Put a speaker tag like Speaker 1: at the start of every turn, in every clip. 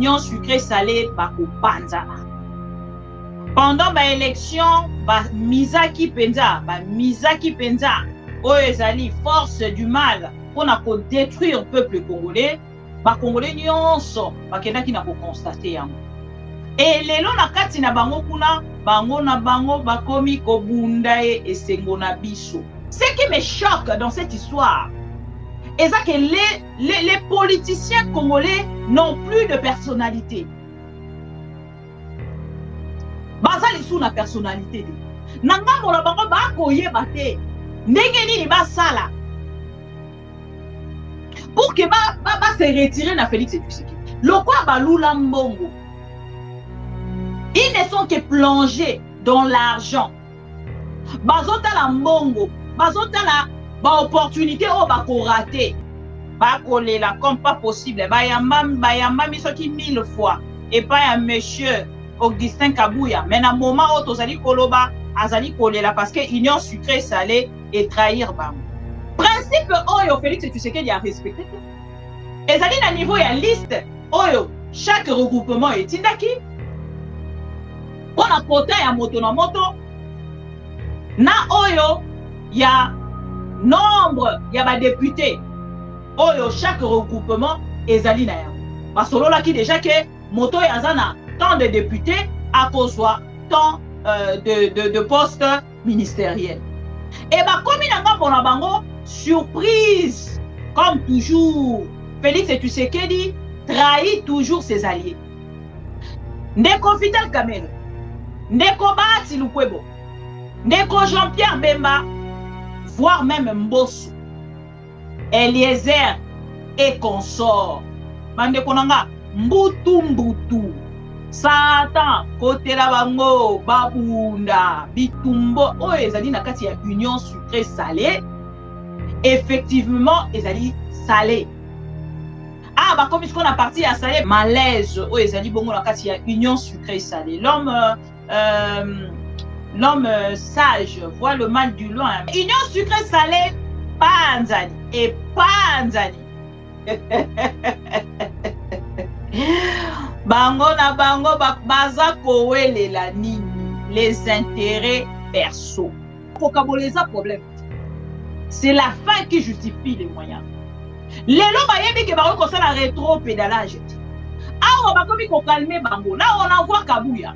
Speaker 1: union sucré salé bako panzana. Pendant ba élection ba misaki penza oyo ezali force du mal pour ko détruire peuple congolais. Ba congolais nyonso bakendaki na ko constater yango. Et lelo na kati na bango kuna bango na bango bakomi kobunda esengo na biso. Ce qui me choque dans cette histoire, c'est que les politiciens congolais n'ont plus de personnalité. Bazali sous la personnalité. Nanga mola bango ba koye bate. Ndenge nini ba sala. Pour que ba se retirer na Félix Tshisekedi. Lokwa balula mbongo. Ils ne sont que plongés dans l'argent. Bazota la mbongo, bazota la ba opportunité o ba ko rater. Ba kolela comme pas possible. Ba yamba misoki 1000 fois. Et pas un monsieur Augustin Kabouya. Mais na moment où tozali koloba azali kolela parce que union sucré salé et trahir bam. Principe oyo Félix Tshisekedi a respecté. Ezali na niveau ya liste oyo chaque regroupement est indaki. On a quota ya moto na moto. Na oyo ya nombre ya ba député. Oyo chaque regroupement ezali na yango. Basolola ki déjà que moto ya zana tant de députés à cause tant de postes ministériels. Et bah comme il a un bango surprise comme toujours Félix Tshisekedi trahit toujours ses alliés. Ndeko Vital Kamerhe, Ndeko Bahati Lukwebo, Ndeko Jean-Pierre Bemba, voire même Mbosso, Eliezer et consorts. Bandeko nanga mbutu Satan côté la bango babunda bitumbo o ezali na kati ya union sucré salé. Effectivement ezali salé. Ah bah comme ce qu'on a parti à salé malaise o ezali bongo na kati ya union sucré salé. L'homme sage voit le mal du loin. Union sucré salé panzani et panzani. Bango na bango baza kowelela nini les intérêts perso. Kokaboleza problème. C'est la fin qui justifie les moyens. Lelo bayebi ke bako kosala rétro-pédalage. Awa bakomi ko calmer bango. Là on envoie Kabouya.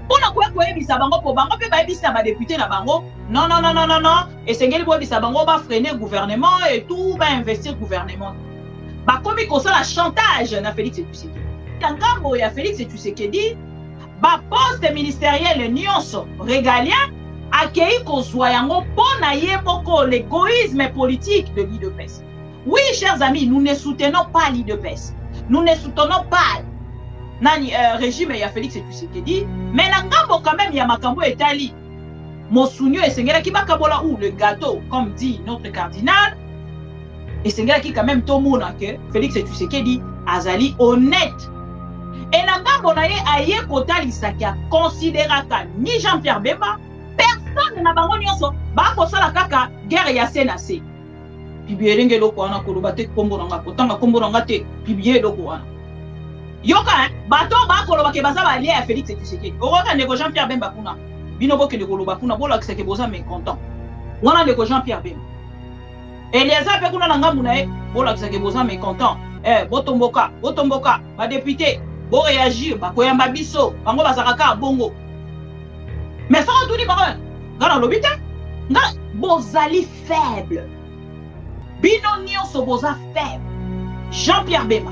Speaker 1: On a quoi koyebisa bango po bango pe bayebisa ba député na bango. Non. Et sengeli boyebisa bango ba freiner gouvernement et tout ba investir gouvernement. Bah comme il la chantage na Félix Tshisekedi. Tangambo ya Félix Tshisekedi, bah poste ministériel nyonso régalien accueilli kozwa yango pona yeboko l'égoïsme politique de l'IDPS. Oui, chers amis, nous ne soutenons pas l'IDPS. Nous ne soutenons pas nani régime ya Félix Tshisekedi, mais nangambo quand même ya makambo etali. Mosunyo esengela ki bakabola ou le gâteau comme dit notre cardinal. Et c'est là qui quand même tout le monde que Félix Tshisekedi azali honnête. Et la gambo na ye aye kotali sakia considéraka ni Jean-Pierre Bemba, personne na bango nyonso ba kosala kaka guerre ya CNC. Pibielenge loko wana koloba te kombo nanga kotanga kombo nanga te pibie loko wana. Yoka bato ba koloba ke baza ba lié à Félix Tshisekedi. Oroka ndeko Jean-Pierre Bemba kuna. Bino boke de koloba kuna bola kiseke boza mécontent. Wana ndeko Jean-Pierre Bemba. Eliezer pe kuna nanga munae bola kisake boza mécontent. Botomboka ba député bo réagir ba koyamba biso bango bazakaka bongo. Mais ça on tout dit ba ngana lobite nga bozali faible. Bino nyonso boza faible. Jean-Pierre Bemba,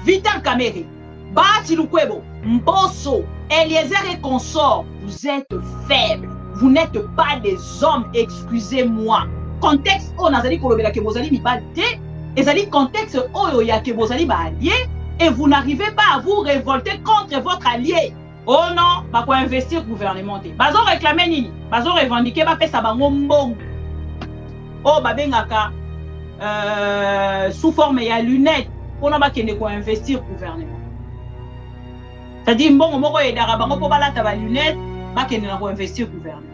Speaker 1: Vital Kamerhe, Bahati Lukwebo, Mbosso, Eliezer et consorts, vous êtes faibles. Vous n'êtes pas des hommes, excusez-moi. Contexte on azali kolobela ke bozali mibate ezali contexte oyo ya ke bozali ba allié et vous n'arrivez pas à vous révolter contre votre allié. Oh non, ba ko investir gouvernement te. Bazo réclamer nini? Bazo revendiquer ba pesa bango mbongo. Oh ba bengaka sous forme ya lunette pona ba kende ko investir gouvernement. C'est-à-dire mbongo moko edara bango po balata ba lunette ba kende na ko investir gouvernement.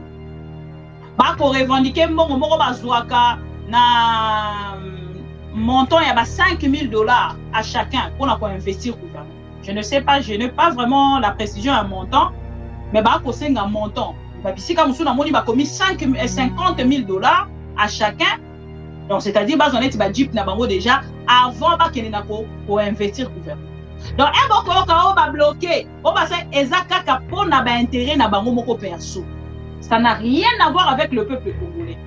Speaker 1: Bako revendiquer mbongo moko bazwaka na montant, il y a 5 000 $ à chacun pour investir au gouvernement. Je ne sais pas, je n'ai pas vraiment la précision à montant, mais c'est un montant. Si comme on a commis 50 000 $ à chacun, donc c'est-à-dire on est jeep na bango déjà avant pour investir au gouvernement. Donc un boko va bloquer, on va faire ezaka pour na ba intérêt na bango moko perso. Ça n'a rien à voir avec le peuple congolais.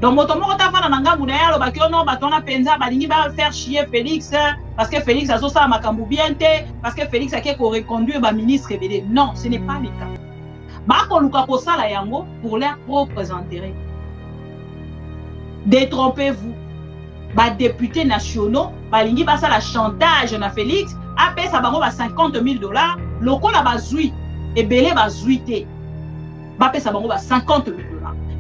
Speaker 1: Donc motomo ta fa na ngambu na yalo ba kio no ba tona penza ba lingi ba faire chier Félix parce que Félix a ça makambu bien té parce que Félix a qui reconduire ba ministre rebelle. Non, ce n'est pas le cas. Ba ko luka ko sala yango pour leurs propres intérêts. Détrompez-vous. Ba députés nationaux ba lingi ba ça la chantage na Félix après ça bango ba 50 000 $, lokola ba zui et belé ba zui té. Ba pe ça bango ba 50 000 $.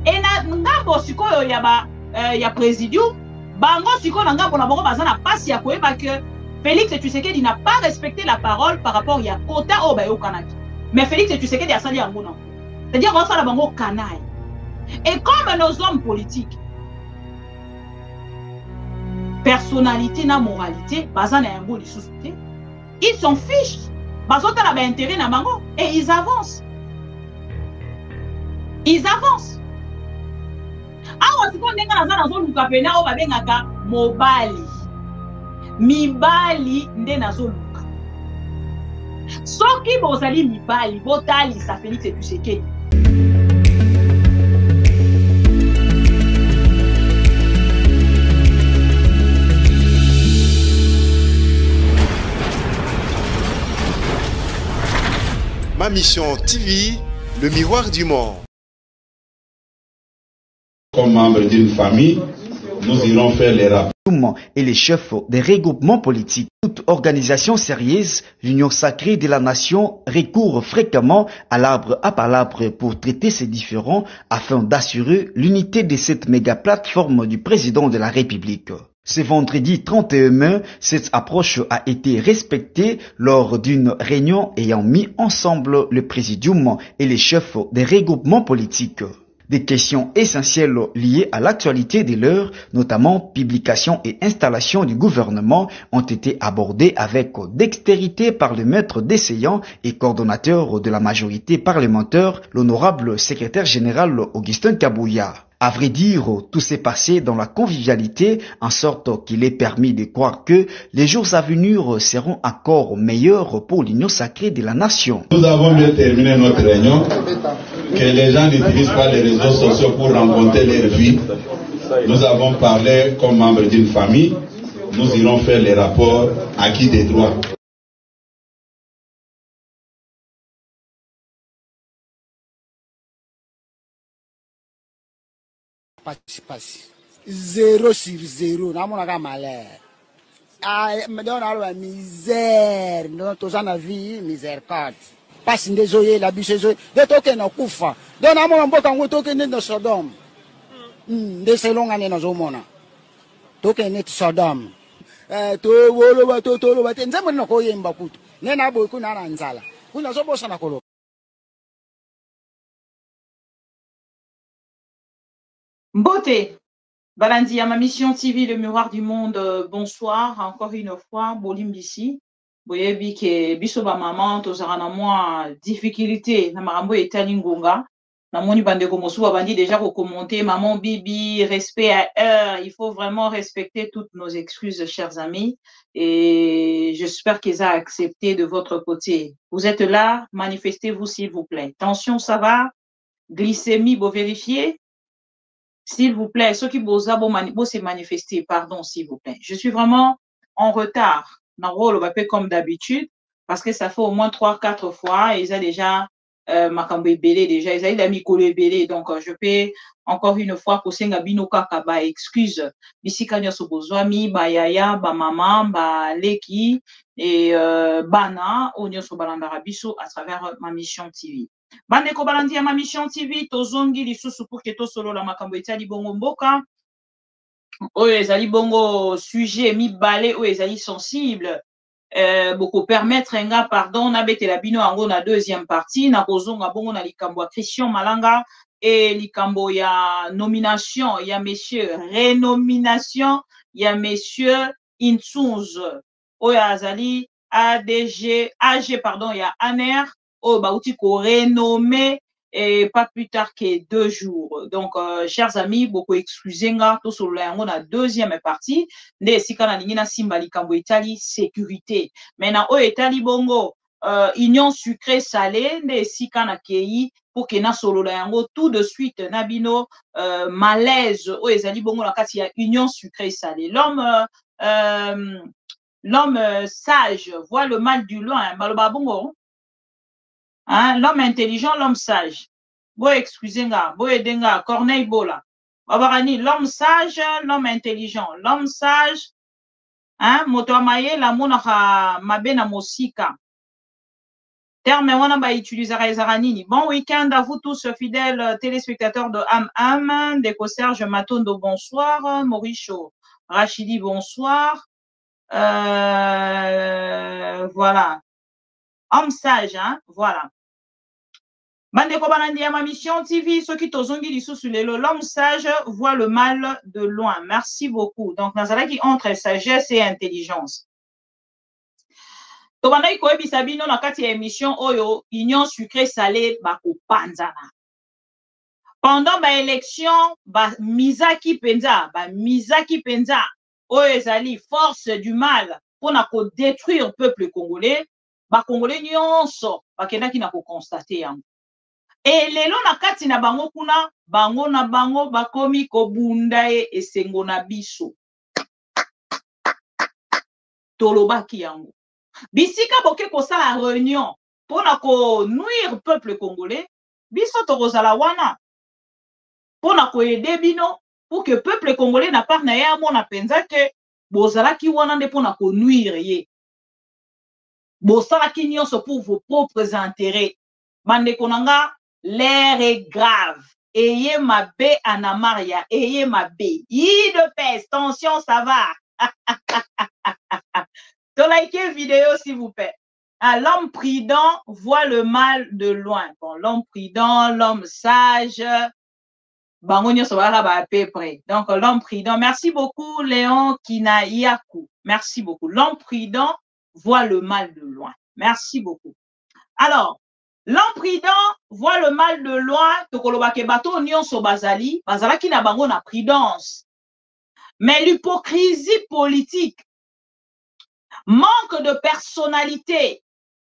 Speaker 1: Et na ngambo sikoyo ya présidium bango sikoyo na ngambo na bango bazana pasi ya koyeba que Félix Tshisekedi n'a pas respecté la parole par rapport ya quota au bayo kanaki. Mais Félix Tshisekedi a sali yango non. C'est-à-dire on sala bango canaille. Et comme nos hommes politiques, personnalité na moralité bazana yango lisusu te, ils s'en fichent. Bazota la ba intérêt na bango et ils avancent. Ils avancent. Awa siko ndenga naza nazo luka pena o babengaka mobali. Mibali nde nazo luka. Soki bozali mibali botali sa Félix Tshisekedi.
Speaker 2: Ma mission TV, le miroir du monde.
Speaker 3: Comme membre d'une famille, nous irons faire les rapports.
Speaker 4: Et les chefs des regroupements politiques. Toute organisation sérieuse, l'Union sacrée de la nation recourt fréquemment à l'arbre à palabre pour traiter ces différends afin d'assurer l'unité de cette méga plateforme du président de la République. Ce vendredi 31 mai, cette approche a été respectée lors d'une réunion ayant mis ensemble le présidium et les chefs des regroupements politiques. Des questions essentielles liées à l'actualité de l'heure, notamment publication et installation du gouvernement, ont été abordées avec dextérité par le maître d'essayant et coordonnateur de la majorité parlementaire, l'honorable secrétaire général Augustin Kabouya. À vrai dire, tout s'est passé dans la convivialité, en sorte qu'il est permis de croire que les jours à venir seront encore meilleurs pour l'union sacrée de la nation.
Speaker 3: Nous avons bien terminé notre réunion, que les gens n'utilisent pas les réseaux sociaux pour rencontrer leur vie. Nous avons parlé comme membres d'une famille, nous irons faire les rapports acquis des droits.
Speaker 5: Participation 0 sur 0 namonaka malheur donc naloba misère donc toza na vie miséricorde pasi nde ezoyela biso ezoye nde tokende na kufa donc namona mboka yango tokende na Sodome nde selonga nde nazomona tokende neti Sodome toloba te nzambe nde nakoyemba kutu nde naboye kuna na nzala kuna azobosana koloba.
Speaker 1: Beauté, Balandi à ma mission TV, le miroir du monde, bonsoir, encore une fois, Bolimbisi, Boyebi ke bisoba maman, tozara na moi, difficulté, na marambo etali ngonga, na moni bande komosuba bandi déjà ko commenter, maman Bibi, respect à heure, il faut vraiment respecter toutes nos excuses, chers amis, et j'espère qu'ils ont accepté de votre côté. Vous êtes là, manifestez-vous s'il vous plaît. Tension, ça va? Glycémie, vous vérifiez? S'il vous plaît, ceux qui se manifester, pardon, s'il vous plaît. Je suis vraiment en retard. Comme d'habitude, parce que ça fait au moins 3-4 fois. Ils ont déjà Makambo Ebele, déjà, ils ont mis Kolo Ebele. Donc, je peux encore une fois, Kosenga Bino Kaka, excuse. Bisi Kanya Sobozwami, Yaya, Maman, Leki, et Bana, Onyo Sobalandarabiso à travers ma mission TV. Bande ko balandi ya ma mission TV tozongi lisusu pour que to solo la makambo etali bongo mboka oyo ezali bongo sujet mibale oyo ezali sensible beaucoup permettre nga pardon na betela bino yango na deuxième partie na kozonga bongo na likambo ya Christian Malanga et likambo ya nomination ya monsieur renomination il y a monsieur Intsunz, oyo azali AG, pardon, il y a ANER, oyo bauti ko renommé et pas plus tard que 2 jours. Donc, chers amis, beaucoup excusez nga, tout sur la deuxième partie, de sika na lingina simba likambo etali sécurité. Maintenant, oyo etali bongo, union sucré salé, de sika na kei, pour que na solo la yango tout de suite nabino malaise o ezali bongo na kati ya union sucré salé. L'homme sage voit le mal du loin, baloba bongo. Hein, l'homme intelligent, l'homme sage. Bo excusez-nga, bo edenga Corneille Bola. Babarani, l'homme sage, l'homme intelligent, l'homme sage. Hein, moto amaye la mona mabena mosika. Terme wana ba utilisera ezanini. Bon week-end à vous tous fidèles téléspectateurs de Am, Déco Serge Matondo, bonsoir. Mauricio Rachidi, bonsoir. Voilà. Homme sage, hein, voilà. Bandeko Banandi à ma mission TV, ceux qui tozongi lisusu lelo, l'homme sage voit le mal de loin. Merci beaucoup. Donc, nazala qui entre sagesse et intelligence. Tobandai koyebi sabino na kati ya émission oyo union sucré salé bako panzana. Pendant ba élection ba mizaki penza oyo ezali force du mal pona ko détruire peuple congolais, ba congolais nyonso bakendaki na ko constater yango. Et lelo na kati na bango kuna bango na bango bakomi ko bunda esengo na biso. Tolobaki yango. Bisika boke kosala réunion pona ko nuire peuple congolais, biso tokozala wana pona ko aider bino pour que peuple congolais na part na ya mona penza ke bozalaki wana nde pona ko nuire ye. Bosalaki nyonso pour vos propres intérêts. Bande konanga, l'air est grave. Ayez ma baie Anna Maria, ayez ma baie. I de peste, tension, ça va. Donc, likez vidéo, s'il vous plaît. L'homme prudent voit le mal de loin. Bon, l'homme prudent, l'homme sage. À peu près. Donc, l'homme prudent. Merci beaucoup, Léon Kinayaku. Merci beaucoup. L'homme prudent voit le mal de loin. Merci beaucoup. Alors, l'homme prudent voit le mal de loin. Tokolobake bato nyonso bazali. Bazalaki na bango na prudence. Mais l'hypocrisie politique, manque de personnalité,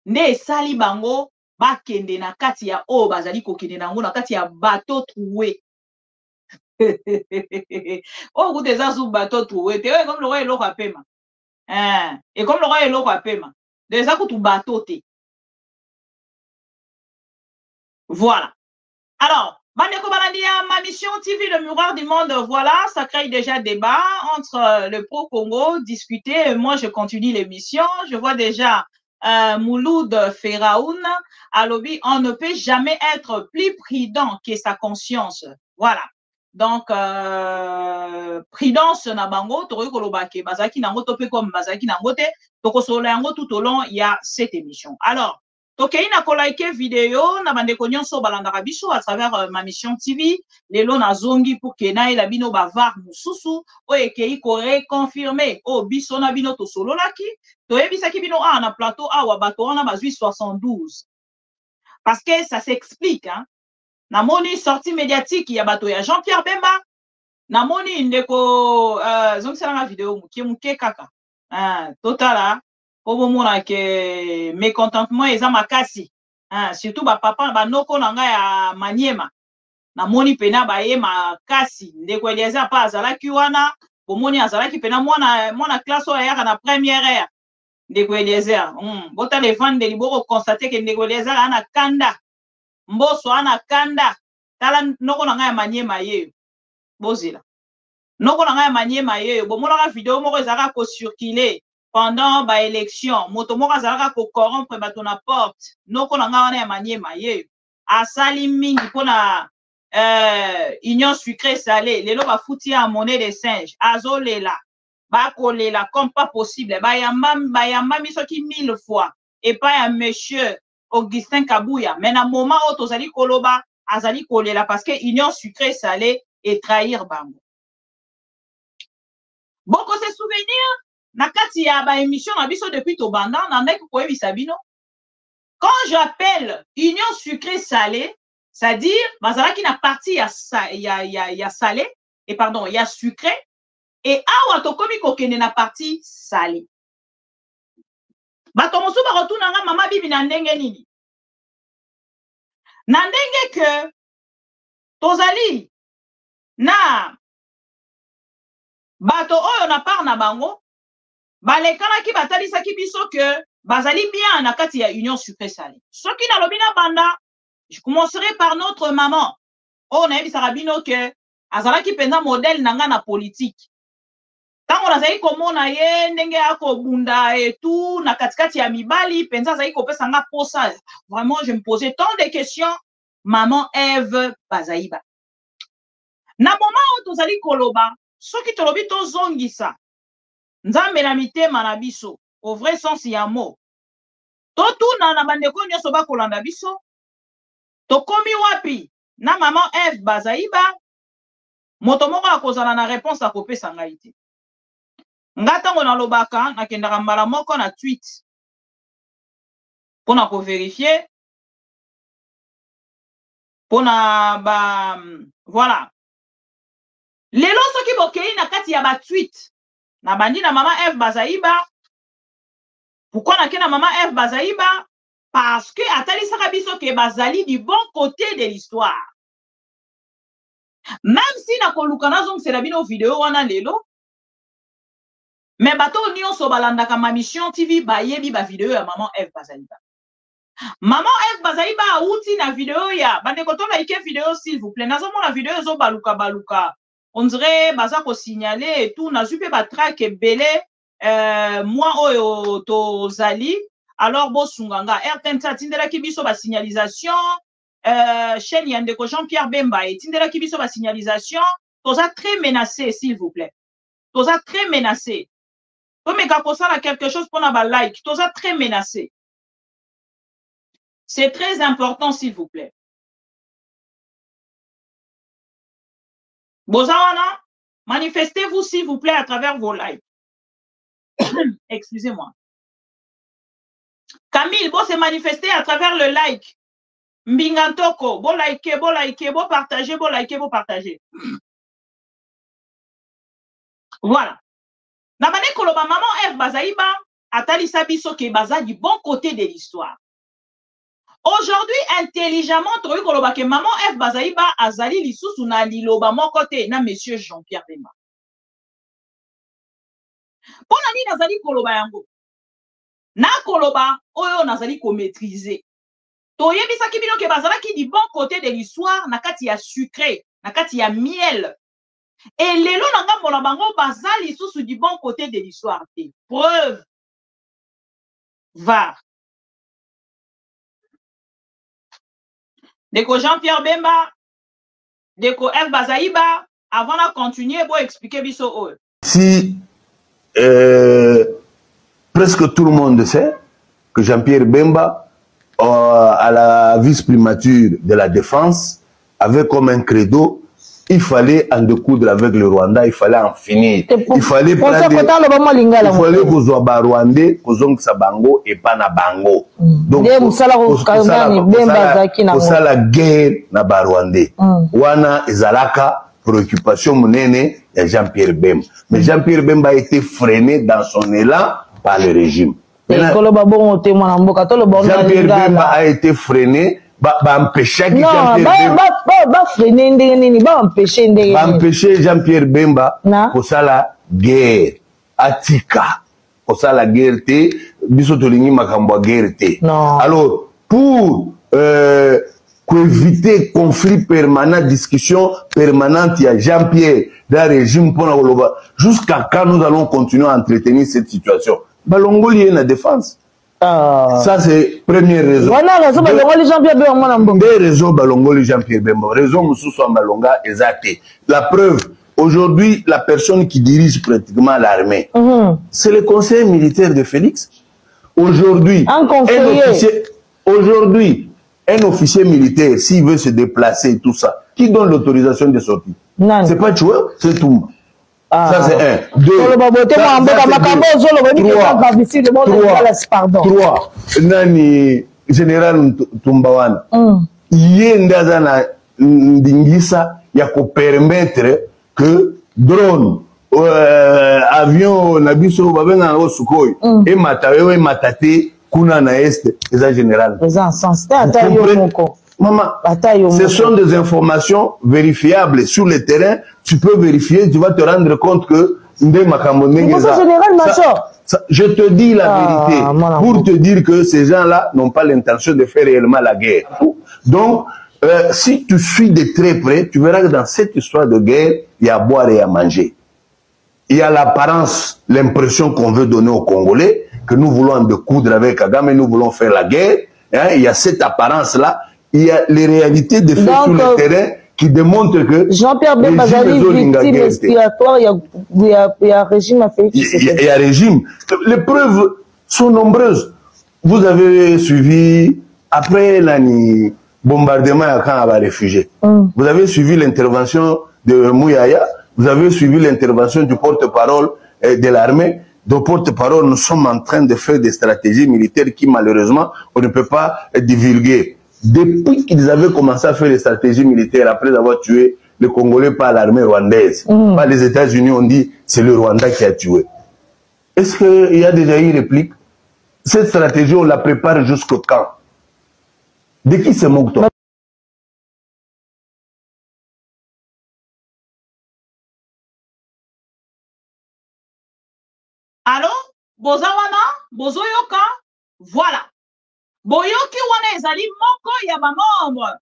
Speaker 1: ne sali bango bakende na kati ya o bazali kokende nango na kati ya bateau troué. Oh, vous des azou bateau troué, te comme le roi eloko apema. Hein, et comme le roi eloko apema. Des akutu bateau te. Voilà. Alors, Bandeko Banadia, ma mission TV, le miroir du monde, voilà, ça crée déjà débat entre le pro-Congo, discuter, et moi je continue l'émission, je vois déjà Mouloud Feraoun, à lobby, on ne peut jamais être plus prudent que sa conscience, voilà. Donc, prudence na bango, tori kolobake, bazaki nango tope comme bazaki nango te, toko solango tout au long, il y a cette émission. Alors, tokei na ko like vidéo na bandeko nyonso balandaka biso à travers ma mission TV lelo na zongi pour que na ela bino bavar mususu oyo ekei ko reconfirmer o biso na bino to sololaki toyebisaki bino na plateau awa bato wana bazwi 72 parce que ça s'explique hein. Na moni sortie médiatique ya bato ya Jean-Pierre Bemba na moni ndeko zongisala na vidéo muke kaka totala Obo mona ke mécontentement eza makasi. Surtout ba papa ba noko na nga ya Maniema. Na moni pena ba ye makasi. Ndeko Eliezer pa azalaki wana, bomoni azalaki pena mwana classe oya na première heure. Ndeko Eliezer. Bota le vendre de liboko constater que Ndeko Eliezer ana kanda. Mboso ana kanda. Tala noko na nga ya Maniema ye. Bozila. Noko na nga ya Maniema ye, bomona ka vidéo moko ezaka ko circuler. Pendant ba élection, motomoka zalaka ko corrompre bato na porte, noko na nga wana ya Maniema ye. Asali mingi pona union sucré salé, lelo ba futi ya monnaie de singe, azolela, ba kolela comme pas possible, ba yamba misoki 1000 fois, et pas ya monsieur Augustin Kabouya, mais na moment où tozali koloba, azali kolela parce que union sucré salé et trahir bango. Boko se souvenir, na kati ya ba émission na biso depuis Tobanda, na ndeki koyebi sabino. Quand j'appelle union sucrée salée, c'est-à-dire, bazalaki na partie ya salé, et pardon, ya sucré, et awa tokomi kokende na partie salée. Bato mosu ba retourna nga mama bibi na ndenge nini. Na ndenge que tozali na bato oyo na part na bango, balekanaki batalisaki biso que bazali bien na kati ya union sucrée salée. Soki na lobi na banda, je commencerai par notre maman. Oh, na yebisaka bino que azalaki penza modèle nanga na politique. Tango nazali komona ye ndenge akobunda et tout na katikati ya mibali penza azali kopesa nga posa. Vraiment, je me posais tant de questions. Maman Eve Bazaïba. Na moment où tozali koloba, soki tolobi tozongisa nzambe na mitema na biso au vrai sens ya mot. Totuna na bandeko nyonso bakolanda biso. Tokomi wapi na maman Eve Bazaïba, moto moko akozala na réponse à kopesa ngai te. Nga tango na lobaka nakendaka mbala moko na tweet pona ko vérifier pona ba voilà. Lelo soki bokei na kati ya ba tweet na bandi na maman Eve Bazaïba. Pourquoi na kena maman Eve Bazaïba? Parce que atali saka biso ke bazali du bon côté de l'histoire. Même si na koluka nazo msela bino vidéo wana lelo, mais bato nyonso balandaka ma mission TV bayebi ba vidéo ya maman Eve Bazaïba. Maman Eve Bazaïba outi na vidéo ya bandeko to like vidéo s'il vous plaît. Nazo mona vidéo zo baluka. On dirait baza ko signaler et tout na zupe ba track belé moi oyo to zali. Alors, bon, Sunganga, RTNT, Tindela Kibiso, ba signalisation, chaîne Yandeko Jean-Pierre Bemba, et Tindela Kibiso, ba signalisation, toza très menacé, s'il vous plaît. Toza très menacé. Comme Kakosa a quelque chose pour la like, toza très menacé. C'est très important, s'il vous plaît. Bozawana, manifestez-vous, s'il vous plaît, à travers vos likes. Excusez-moi. Camille, bon, se manifester à travers le like. Mbingantoko, bon liker, bon partager, bon liker, bon partager. Voilà. Nabane koloba maman Eve Bazaïba, atali sabiso ke baza du bon côté de l'histoire. Aujourd'hui, intelligemment, troui koloba ke maman Eve Bazaïba azali lisusu na liloba mon côté na monsieur Jean-Pierre Bemba. Pona ni nazali koloba yango. Na koloba oyo nazali ko maîtriser. Toyebisa ki bino ke bazala ki du bon côté de l'histoire na kati ya sucré, na kati ya miel. Et lelo na ngambo na bango bazali sous du bon côté de l'histoire. Preuve. Va. Deko Jean-Pierre Bemba, deko Eve Bazaïba, avant de continuer, pour expliquer biso oyo.
Speaker 6: Si presque tout le monde sait que Jean-Pierre Bemba, à la vice-primature de la défense, avait comme un credo, il fallait en découdre avec le Rwanda, il fallait en finir. Il fallait prendre... Il fallait que ce soit Rwandais, que ce soit Bango et pas na Bango. Donc, pour ça la guerre na Rwandais. Wana ezalaka préoccupation monene de Jean-Pierre Bemba. Mais Jean-Pierre Bemba a été freiné dans son élan par le régime. Jean-Pierre Bemba a été freiné, empêcher Jean-Pierre Bemba pour ça la guerre. Atika. Pour ça la guerre te, bisotolingi makambwa guerre te. Alors, pour éviter conflit permanent, discussion permanente, il y a Jean-Pierre dans le régime jusqu'à quand nous allons continuer à entretenir cette situation. Balongoli est la défense. Ça, c'est première raison. Deux raisons, Balongoli Jean-Pierre Bemba. Raison, Moussou Balonga, exacté. La preuve, aujourd'hui, la personne qui dirige pratiquement l'armée, c'est le conseiller militaire de Félix. Aujourd'hui, un officier militaire, s'il veut se déplacer, tout ça, qui donne l'autorisation de sortie? C'est pas Tchoué, c'est Toumba. Ça, c'est un. Deux. Trois. Nani, général Tumbawana. Yendaza na ndingisa ya ko permettre que drone, avion, nabiso, babenga o Sukhoi, et matawe, matate, kuna na est, eza général. Maman, ce sont des informations vérifiables sur le terrain. Tu peux vérifier, tu vas te rendre compte que je te dis la vérité pour te dire que ces gens-là n'ont pas l'intention de faire réellement la guerre. Donc, si tu suis de très près, tu verras que dans cette histoire de guerre, il y a à boire et à manger. Il y a l'apparence, l'impression qu'on veut donner aux Congolais, que nous voulons en découdre avec Kagame, nous voulons faire la guerre. Hein, il y a cette apparence-là. Il y a les réalités des faits sur le terrain qui démontrent que
Speaker 7: Jean-Pierre Bemba victime expiatoire, il y a régime à Félix Tshisekedi.
Speaker 6: Il y a régime. Les preuves sont nombreuses. Vous avez suivi, après le bombardement à camp à réfugiés, vous avez suivi l'intervention de Mouyaya, vous avez suivi l'intervention du porte-parole de l'armée. De porte-parole, nous sommes en train de faire des stratégies militaires qui, malheureusement, on ne peut pas divulguer. Depuis qu'ils avaient commencé à faire des stratégies militaires, après avoir tué les Congolais par l'armée rwandaise, par les États-Unis, on dit c'est le Rwanda qui a tué. Est-ce qu'il y a déjà eu réplique? Cette stratégie, on la prépare jusqu'au quand? De qui se moque-t-on?
Speaker 1: Allô? Bozawana? Bozoyoka? Voilà. Boyoki wana ezali moko ya membre.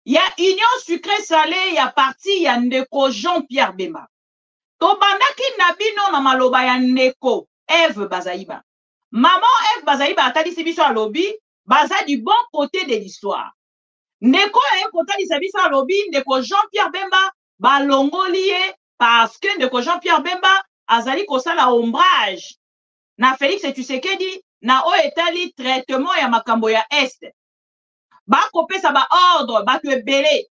Speaker 1: Ya Union Sucré Salé ya parti ya ndeko Jean-Pierre Bemba. Tobandaki na bino na maloba ya ndeko Eve Bazaïba. Maman Eve Bazaïba atalisi biso alobi baza du bon côté de l'histoire. Ndeko ya kotalisa biso alobi ndeko Jean-Pierre Bemba balongoli ye parce que ndeko Jean-Pierre Bemba azali kosala ombrage na Félix Tshisekedi na o etali traitement ya makambo ya est. Ba kopesa ba ordre bato ebele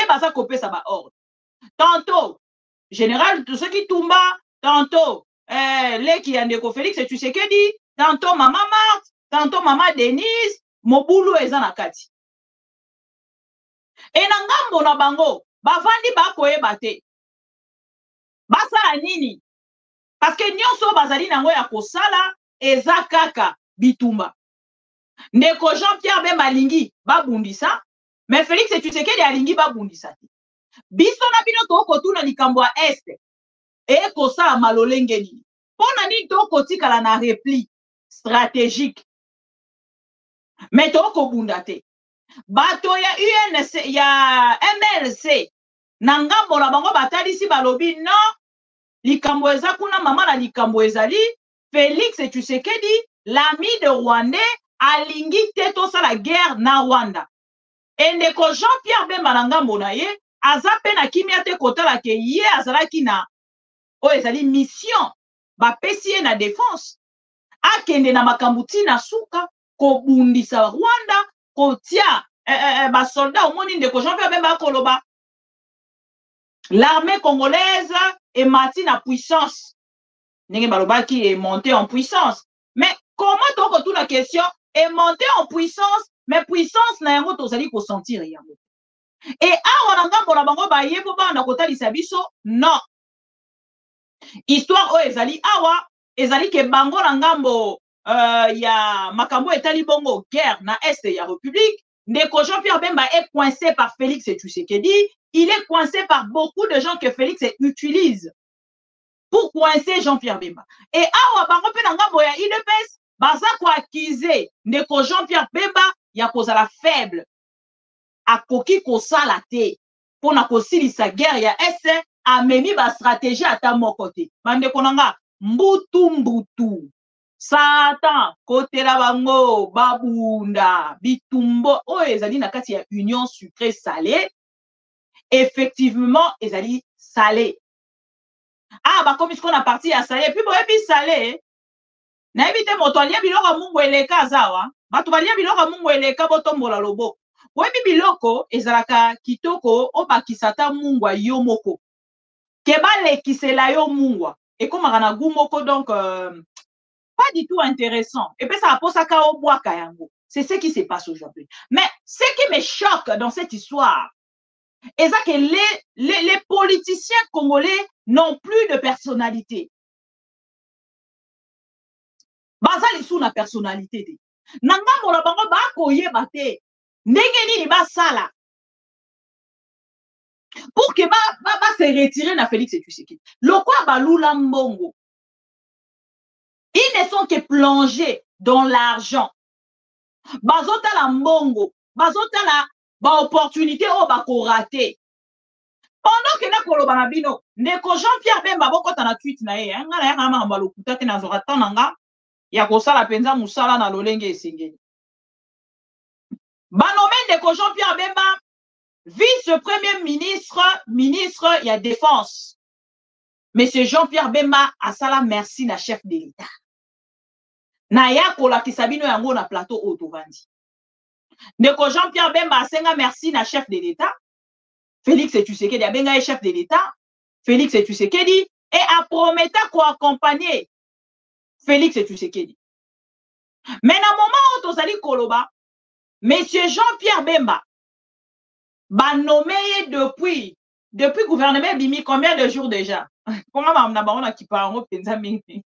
Speaker 1: baza kopesa ba ordre. Tantôt général tout ce qui tumba, tantôt leki ya ndeko Félix Tshisekedi, tantôt maman Marthe, tantôt maman Denise, mobulu eza na kati. E na ngambo na bango bavandi bakoyeba te basala nini. Parce que nyonso bazali nango ya kosala eza kaka bitumba. Ndeko Jean-Pierre Bemba alingi babundisa, mais Félix Tshisekedi alingi babundisa te. Biso na bino tokotuna likambo ya este e kosala malolenge nini. Pona nini tokotikala na repli stratégique. Mais tokobunda te. Bato ya UNC ya MLC na ngambo na bango batalisi balobi non. Likambo eza kuna mama na likambo ezali Félix Tshisekedi l'ami de Rwandais alingi te tosala guerre na Rwanda. Et ndeko Jean-Pierre Bemba na ngambo na ye aza pe na kimia te kotala ke ye azalaki na o ezali mission bapesi ye na défense akende na makambo tina suka kobundisa Rwanda kotia basoldat omoni ndeko Jean-Pierre Bemba koloba l'armée congolaise est montée en puissance. N'est qui est montée en puissance. Mais comment donc toute la question est montée en puissance, mais puissance n'a rien d'autre pour sentir rien. Et à on bango ba yebo ba na kota lisabiso non. Histoire o ezali awa ezali ke bango na ngambo ya makambo etali bongo guerre na est ya république. Ndeko Jean-Pierre Bemba est coincé par Félix Tshisekedi. Il est coincé par beaucoup de gens que Félix utilise pour coincer Jean-Pierre Bemba. Et awa bango pe na ngambo ya IDPS baza ko accuser ndeko Jean-Pierre Bemba ya kozala faible. Akoki kosala te pona kosilisa guerre ya est amemi ba stratégie ata moko te. Bandeko nanga mbutu. Satan kotela bango babunda bitumbo oyo ezali na kati ya Union Sucré Salé. Effectivement ezali salé. Ah ba comme ce qu'on a parti à salé puis boyebi salé na ebite moto alia biloko mungu eleka azawa bato balia biloko mungu eleka botombola loboko boyebi biloko ezalaka kitoko obakisa ta mungu yo moko Keba lekisela yo mungwa. Et comme on gumoko donc pas du tout intéressant. Et puis ça a posé ça au bois kayango. C'est ce qui se passe aujourd'hui. Mais ce qui me choque dans cette histoire, c'est que les politiciens congolais n'ont plus de personnalité. Bazali sous la personnalité. Nanga mola bango ba koyeba te. Ndenge nini ba sala. Pour que ba se retirer na Félix Tshisekedi. Lokwa balula mbongo. Ils ne sont que plongés dans l'argent. Bazota la mbongo, bazota la ba opportunité o ba ko raté. Pendant que na koloba na bino, ndeko Jean-Pierre Bemba bokota na tweet na ye, ngala ya kama mbalo kutaki na zorata nanga ya kosala penza musala na lolenge esengeli. Banome ndeko Jean-Pierre Bemba vice-premier ministre ya défense. Monsieur Jean-Pierre Bemba asala merci na chef de l'État. Na ya kolakisa bino yango na plateau autovandi. Ndeko Jean-Pierre Bemba asenga merci na chef de l'État. Félix Tshisekedi abenga chef de l'État. Félix Tshisekedi et a promis quoi accompagner Félix Tshisekedi. Mais na moment où tozali koloba, Monsieur Jean-Pierre Bemba ba nommé depuis gouvernement bimi combien de jours déjà? Comment na ba on a qui parle penza mingi.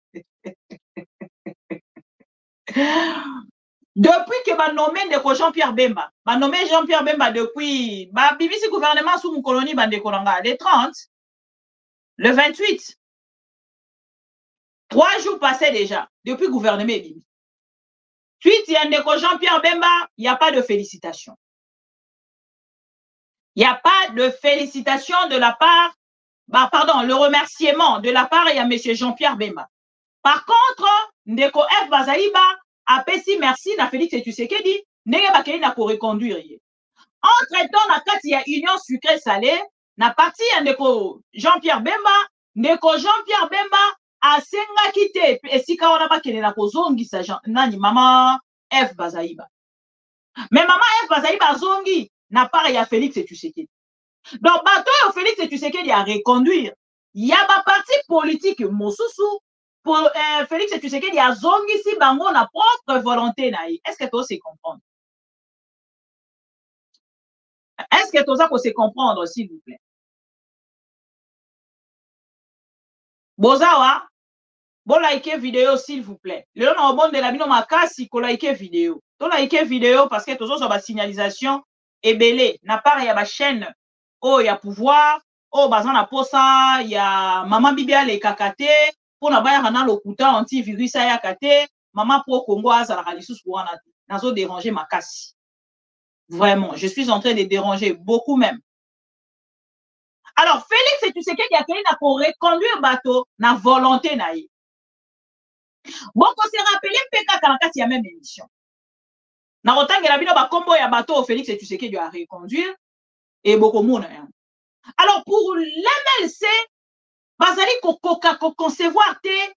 Speaker 1: Depuis que ba nommé de Jean-Pierre Bemba, ba nommé Jean-Pierre Bemba depuis ba bibisi gouvernement sous mon colonie bande kolanga le 30, le 28. 3 jours passés déjà depuis gouvernement bimi. Suite il y a de Jean-Pierre Bemba, il n'y a pas de félicitations. Il n'y a pas de félicitations de la part, pardon, le remerciement de la part il y a monsieur Jean-Pierre Bemba. Par contre, Ndeko F Bazaïba a pesi merci na Félix Tshisekedi, ndenge bakeli na ko reconduire. Entre-temps, na kati ya union sucré salé, na parti ya Ndeko Jean-Pierre Bemba, Ndeko Jean-Pierre Bemba a senga kite esika wana bakeli na kozongisa nani mama F Bazaïba. Mais maman F Bazaïba zongi na part ya Félix Tshisekedi. Donc bato ya Félix Tshisekedi a reconduire. Il y a ba parti politique mosusu pour Félix Tshisekedi a zongi si bango na propre volonté na yi. Est-ce que tu sais comprendre? Est-ce que tu sais comprendre s'il vous plaît? Bozawa, bon like vidéo s'il vous plaît. Le nom bon de la bino makasi ko like vidéo. To like vidéo parce que toujours sur ba signalisation ebele na part ya ba chaîne oh ya pouvoir oh bazana posa ya maman bibia le kakate pour na baya na lokuta antivirus ya kate maman pro Congo azala kalisus pour na nazo déranger makasi. Vraiment, je suis en train de déranger beaucoup même. Alors Félix Tshisekedi a créé na pour reconduire bateau na volonté na yi. Bon qu'on se rappelle peka kalakati ya même émission. Na rotangela bino ba kombo ya bateau Félix Tshisekedi a reconduire et beaucoup mona. Alors pour l'MLC bazali ko concevoir te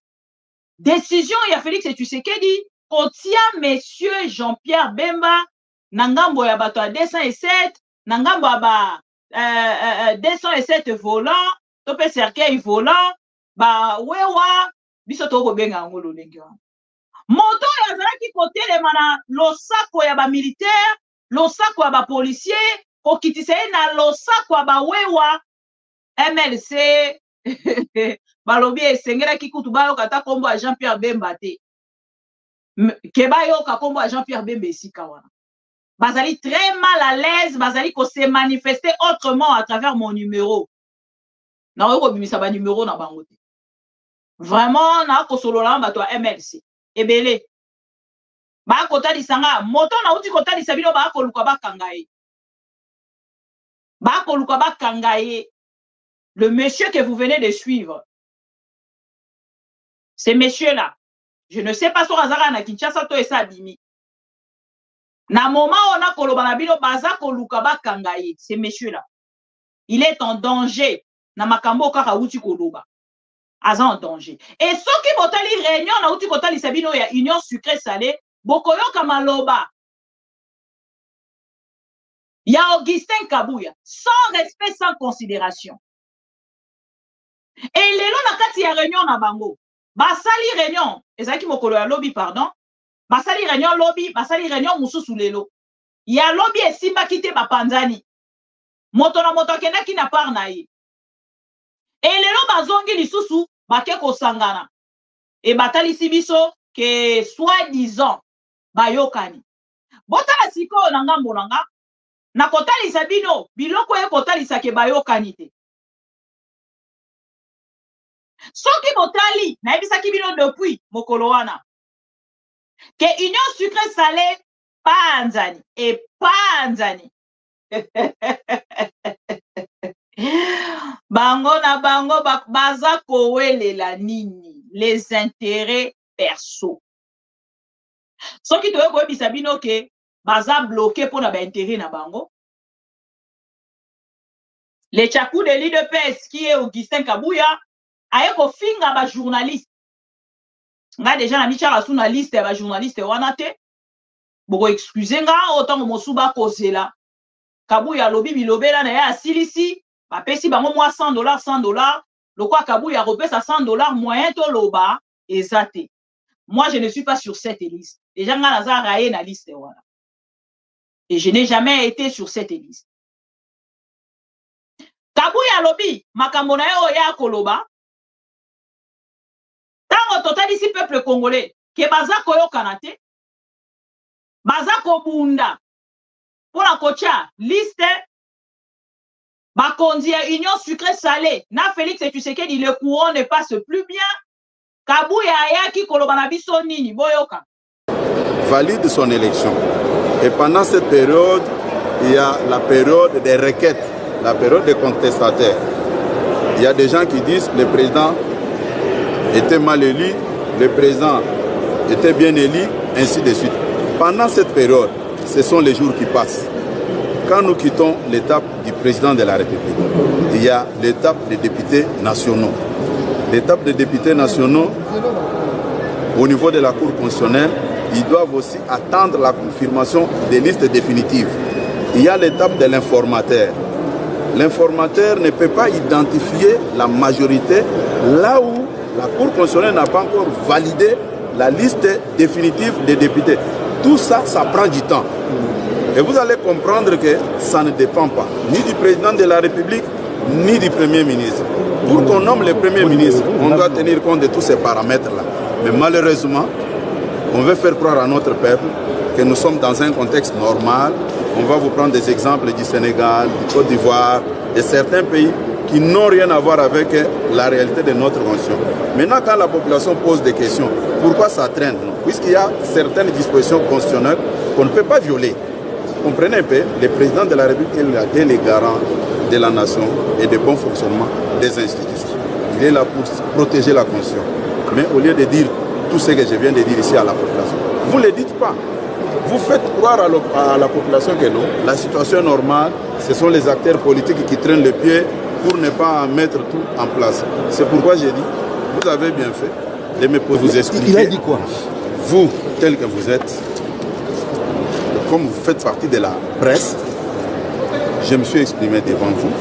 Speaker 1: décision ya Félix Tshisekedi ko tia monsieur Jean-Pierre Bemba na ngambo ya bato ya 207 na ngambo ya ba 207 volant to pe cercueil volant ba wewa biso to ko benga ngolo lenge wa moto ya zalaki ko telema na losako ya ba militaire losako ya ba policier ko kitisa na losako ya ba wewa MLC balobi esengela kikutu bayo kata kombo ya Jean-Pierre Bemba te keba yo ka kombo ya Jean-Pierre Bemba esika wana bazali très mal à l'aise bazali ko se manifester autrement à travers mon numéro na ko bimisa ba numéro na bango te vraiment na ko solola bato ya MLC ebele ba ko talisanga moto na uti ko talisa bino ba ko luka bakangaye le monsieur que vous venez de suivre ce monsieur là je ne sais pas sur Azara na Kinshasa to esa bimi na moment on a koloba na bino baza ko luka bakangaye ce monsieur là il est en danger na makambo kaka uti koloba aza en danger et soki botali réunion na uti kotali sabino ya union sucré salé bokoyoka maloba ya Augustin Kabuya sans respect sans considération Et lelo na kati ya réunion na bango. Basali réunion. Ezaki mokolo ya lobby, pardon. Basali réunion lobby, basali réunion mususu lelo. Ya lobby esimba kite bapanzani. Moto na moto akendaki na part na ye. Et lelo bazongi lisusu bake kosangana. Et batalisi biso ke soi-disant bayokani. Botala siko na ngambo nanga. Na kotalisa bino, biloko ye kotalisa ke bayokani te. Soki botali, na ebisaki bino depuis mokolo wana. Que union sucré salé panzani et panzani. Bango na bango baza kowelela nini les intérêts perso. Soki toye koyebisa bino ke baza bloqué pour na ba intérêt na bango. Le tchakou de l'IDPS qui est Augustin Kabouya aye ko finga ba journaliste. Nga déjà na micha sous na liste ba journaliste wana te. Boko excusez nga autant mosuba kozela. Kabouya lobi bilobela na ya asilisi ba pesi bango moi $100 lokwa Kabouya repesa $100 moyen to loba ezate. Moi je ne suis pas sur cette liste. Déjà nga naza raye na liste wana. Et je n'ai jamais été sur cette liste. Kabouya lobi makambo na yo ya koloba. Tango total ici peuple congolais ke baza koyokana te. Baza kobunda pour la kocha liste bakonzi ya union sucré salé na Félix Tshisekedi le courant ne passe plus bien. Kabouya ayaki koloba na biso nini boyoka.
Speaker 3: Valide son élection. Et pendant cette période, il y a la période des requêtes, la période des contestataires. Il y a des gens qui disent que le président était mal élu, le président était bien élu, ainsi de suite. Pendant cette période, ce sont les jours qui passent. Quand nous quittons l'étape du président de la République, il y a l'étape des députés nationaux. L'étape des députés nationaux, au niveau de la Cour constitutionnelle, ils doivent aussi attendre la confirmation des listes définitives. Il y a l'étape de l'informateur. L'informateur ne peut pas identifier la majorité là où la Cour constitutionnelle n'a pas encore validé la liste définitive des députés. Tout ça, ça prend du temps. Et vous allez comprendre que ça ne dépend pas ni du président de la République, ni du Premier ministre. Pour qu'on nomme le Premier ministre, on doit tenir compte de tous ces paramètres-là. Mais malheureusement, on veut faire croire à notre peuple que nous sommes dans un contexte normal. On va vous prendre des exemples du Sénégal, du Côte d'Ivoire, de certains pays qui n'ont rien à voir avec la réalité de notre constitution. Maintenant, quand la population pose des questions, pourquoi ça traîne? Puisqu'il y a certaines dispositions constitutionnelles qu'on ne peut pas violer. Comprenez un peu, le président de la République est le garant de la nation et du bon fonctionnement des institutions. Il est là pour protéger la Constitution. Mais au lieu de dire tout ce que je viens de dire ici à la population, vous ne le dites pas. Vous faites croire à la population que non, la situation est normale, ce sont les acteurs politiques qui traînent le pied pour ne pas mettre tout en place. C'est pourquoi j'ai dit, vous avez bien fait de me vous expliquer.
Speaker 8: Il a dit quoi?
Speaker 3: Vous, tel que vous êtes, comme vous faites partie de la presse, je me suis exprimé devant vous.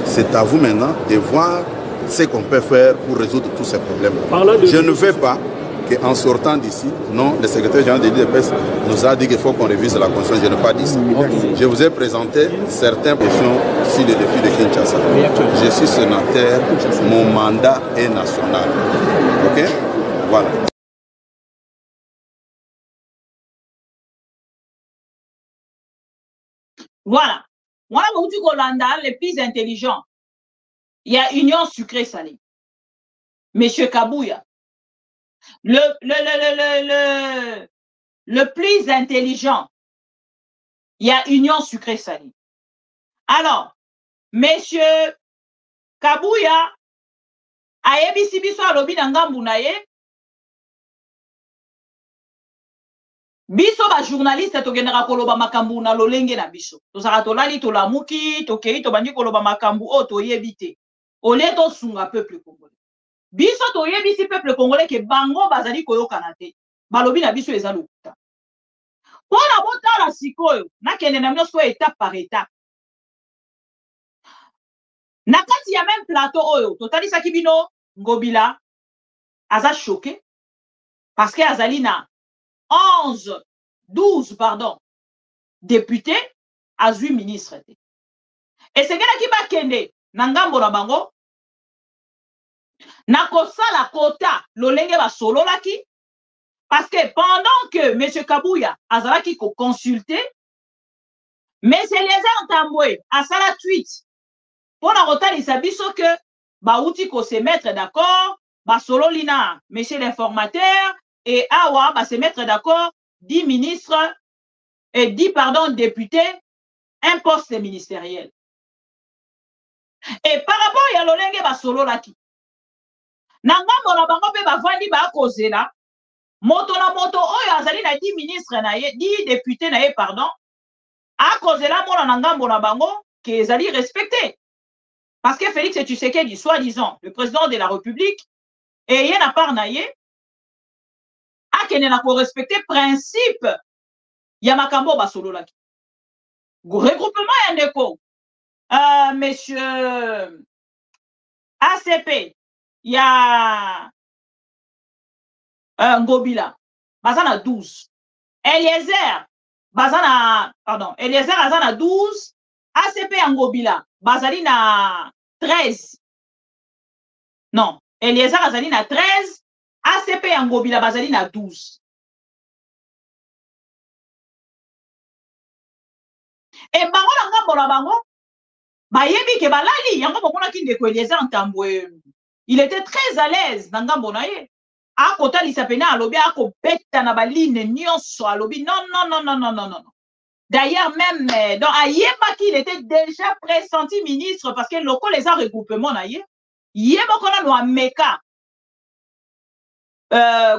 Speaker 3: C'est à vous maintenant de voir ce qu'on peut faire pour résoudre tous ces problèmes. Je ne veux pas qu'en sortant d'ici, non, le secrétaire général de l'IDPS nous a dit qu'il faut qu'on révise la Constitution. Je n'ai pas dit ça. Je vous ai présenté certaines questions sur les défis de Kinshasa. Je suis sénateur, mon mandat est national. Ok? Voilà.
Speaker 1: Voilà. Moi, je dis que les plus intelligents, il y a union sucrée salée. Monsieur Kabouya, le plus intelligent, il y a union sucrée salée. Alors, monsieur Kabouya, ayebi biso alobi na ngambu na ye, biso ba journaliste togendera koloba makambu na lolenge na biso. Tozaka tolali tolamuki, tokei tobandi koloba makambu o toyebi te. Ole to sunga peuple congolais. Biso toyebi si peuple congolais ke bango bazali koyokana te. Balobi na biso eza lokuta. Pona botala sikoyo, nakende na biso étape par étape. Nakati ya même plateau oyo, totali sakibino, Ngobila, aza choqué, parce que azali na 12 pardon, députés, azui ministre. Et c'est qui va kende, nangambo na bango, nakosala kota, lolenge ba solo laki, parce que pendant que M. Kabouya azalaki ko consulter, M. Lézard Ntambwe asala tweet, pour la rotalisa biso que bauti ko se mettre d'accord, ba solo lina, M. l'informateur, et awa ba se mettre d'accord, 10 ministres et 10 pardon députés, un poste ministériel. Et par rapport à l'olenge ba solo laki, nangambo na bango pe bavandi ba kozela, moto na moto oyo azali na 10 ministres na ye, 10 députés na ye pardon, a kozela mona nangambo na bango que ezali respecté. Parce que Félix Tshisekedi, soi-disant, le président de la République, et y a part na ye, a kene na ko respecter principe ya makambo ba solo laki. Regroupement ya ndeko. Monsieur ACP, il y a Ngobila, Bazana 12. Eliezer, Bazana, pardon, Eliezer Azana 12, ACP Ngobila, Bazalina 13. Non, Eliezer Azalina 13, ACP Ngobila, Bazalina 12. Et bango na ngambo na bango, bayebi ke balali yango bomona ki ndeko Eliezer Ntambwe, il était très à l'aise na ngambo na ye. A kota lisapena alobi ako beta na baline nyonso alobi non. D'ailleurs même dans ayeba qu'il était déjà pressenti ministre parce que loko les a regroupement na ye. Yeba kona no ameka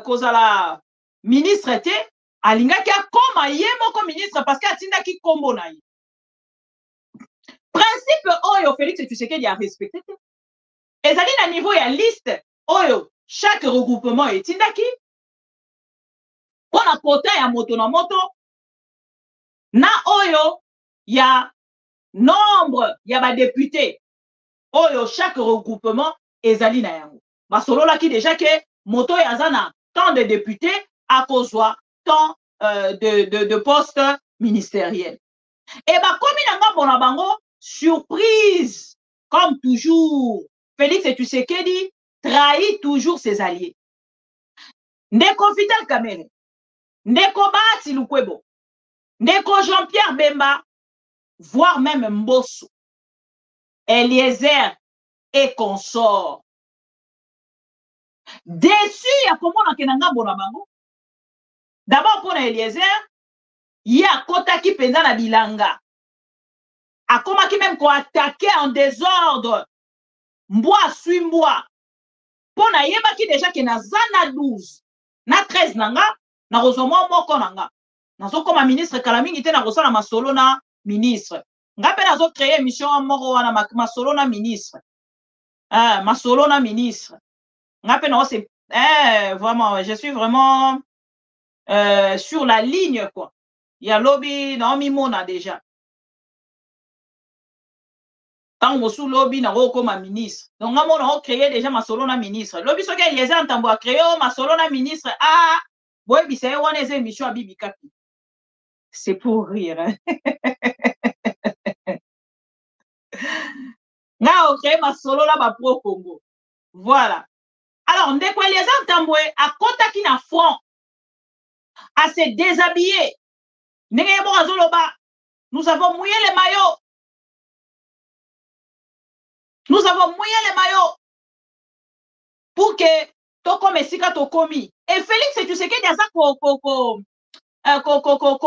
Speaker 1: kozala ministre te alinga ki akoma yemo ko ministre parce que atinda ki kombo na ye. Principe oyo Félix Tshisekedi a respecté. Ezali na niveau ya liste oyo chaque regroupement est indaki. On a quota ya moto na moto. Na oyo ya nombre ya ba député. Oyo chaque regroupement ezali na yango. Basolo la ki déjà que moto ya zana tant de députés à kozwa tant de postes ministériels. Et ba komi na ngambo na bango surprise comme toujours. Félix Tshisekedi trahit toujours ses alliés. Ndeko Vital Kamerhe, Ndeko Bahati Lukwebo, Ndeko Jean-Pierre Bemba, voire même Mbosso, Eliezer et consorts. Déçu ya komona ke na ngambo na bango. D'abord pour Eliezer, il y a kota ki penza na bilanga. Akoma ki même ko attaquer en désordre. Mboa sui mboa. Pour na yeba ki déjà ke na zana 12 na 13 nanga na rozomwa moko nanga nazo koma ministre kalamingi te na rosala masolo na ministre ngape nazo créer émission moko wana masolo na ministre masolo na ministre ngape na c'est vraiment je suis vraiment sur la ligne quoi ya lobby na mimona déjà. Tant sous lobby na comme ministre. Donc on a créé déjà ma solo na ministre. Lobby so que les entambo a créé ma solo na ministre. Ah, boy bi c'est one des émissions à Bibi Kapi. C'est pour rire. Hein? Na on créé ma solo là ba pro Congo. Voilà. Alors ndeko les entambo a kota ki na front à se déshabiller. Ndenge bo azoloba. Nous avons mouillé les maillots. Nous avons mouillé les maillots pour que Toko Messika Tokomi. Et Félix, tu sais que déjà ko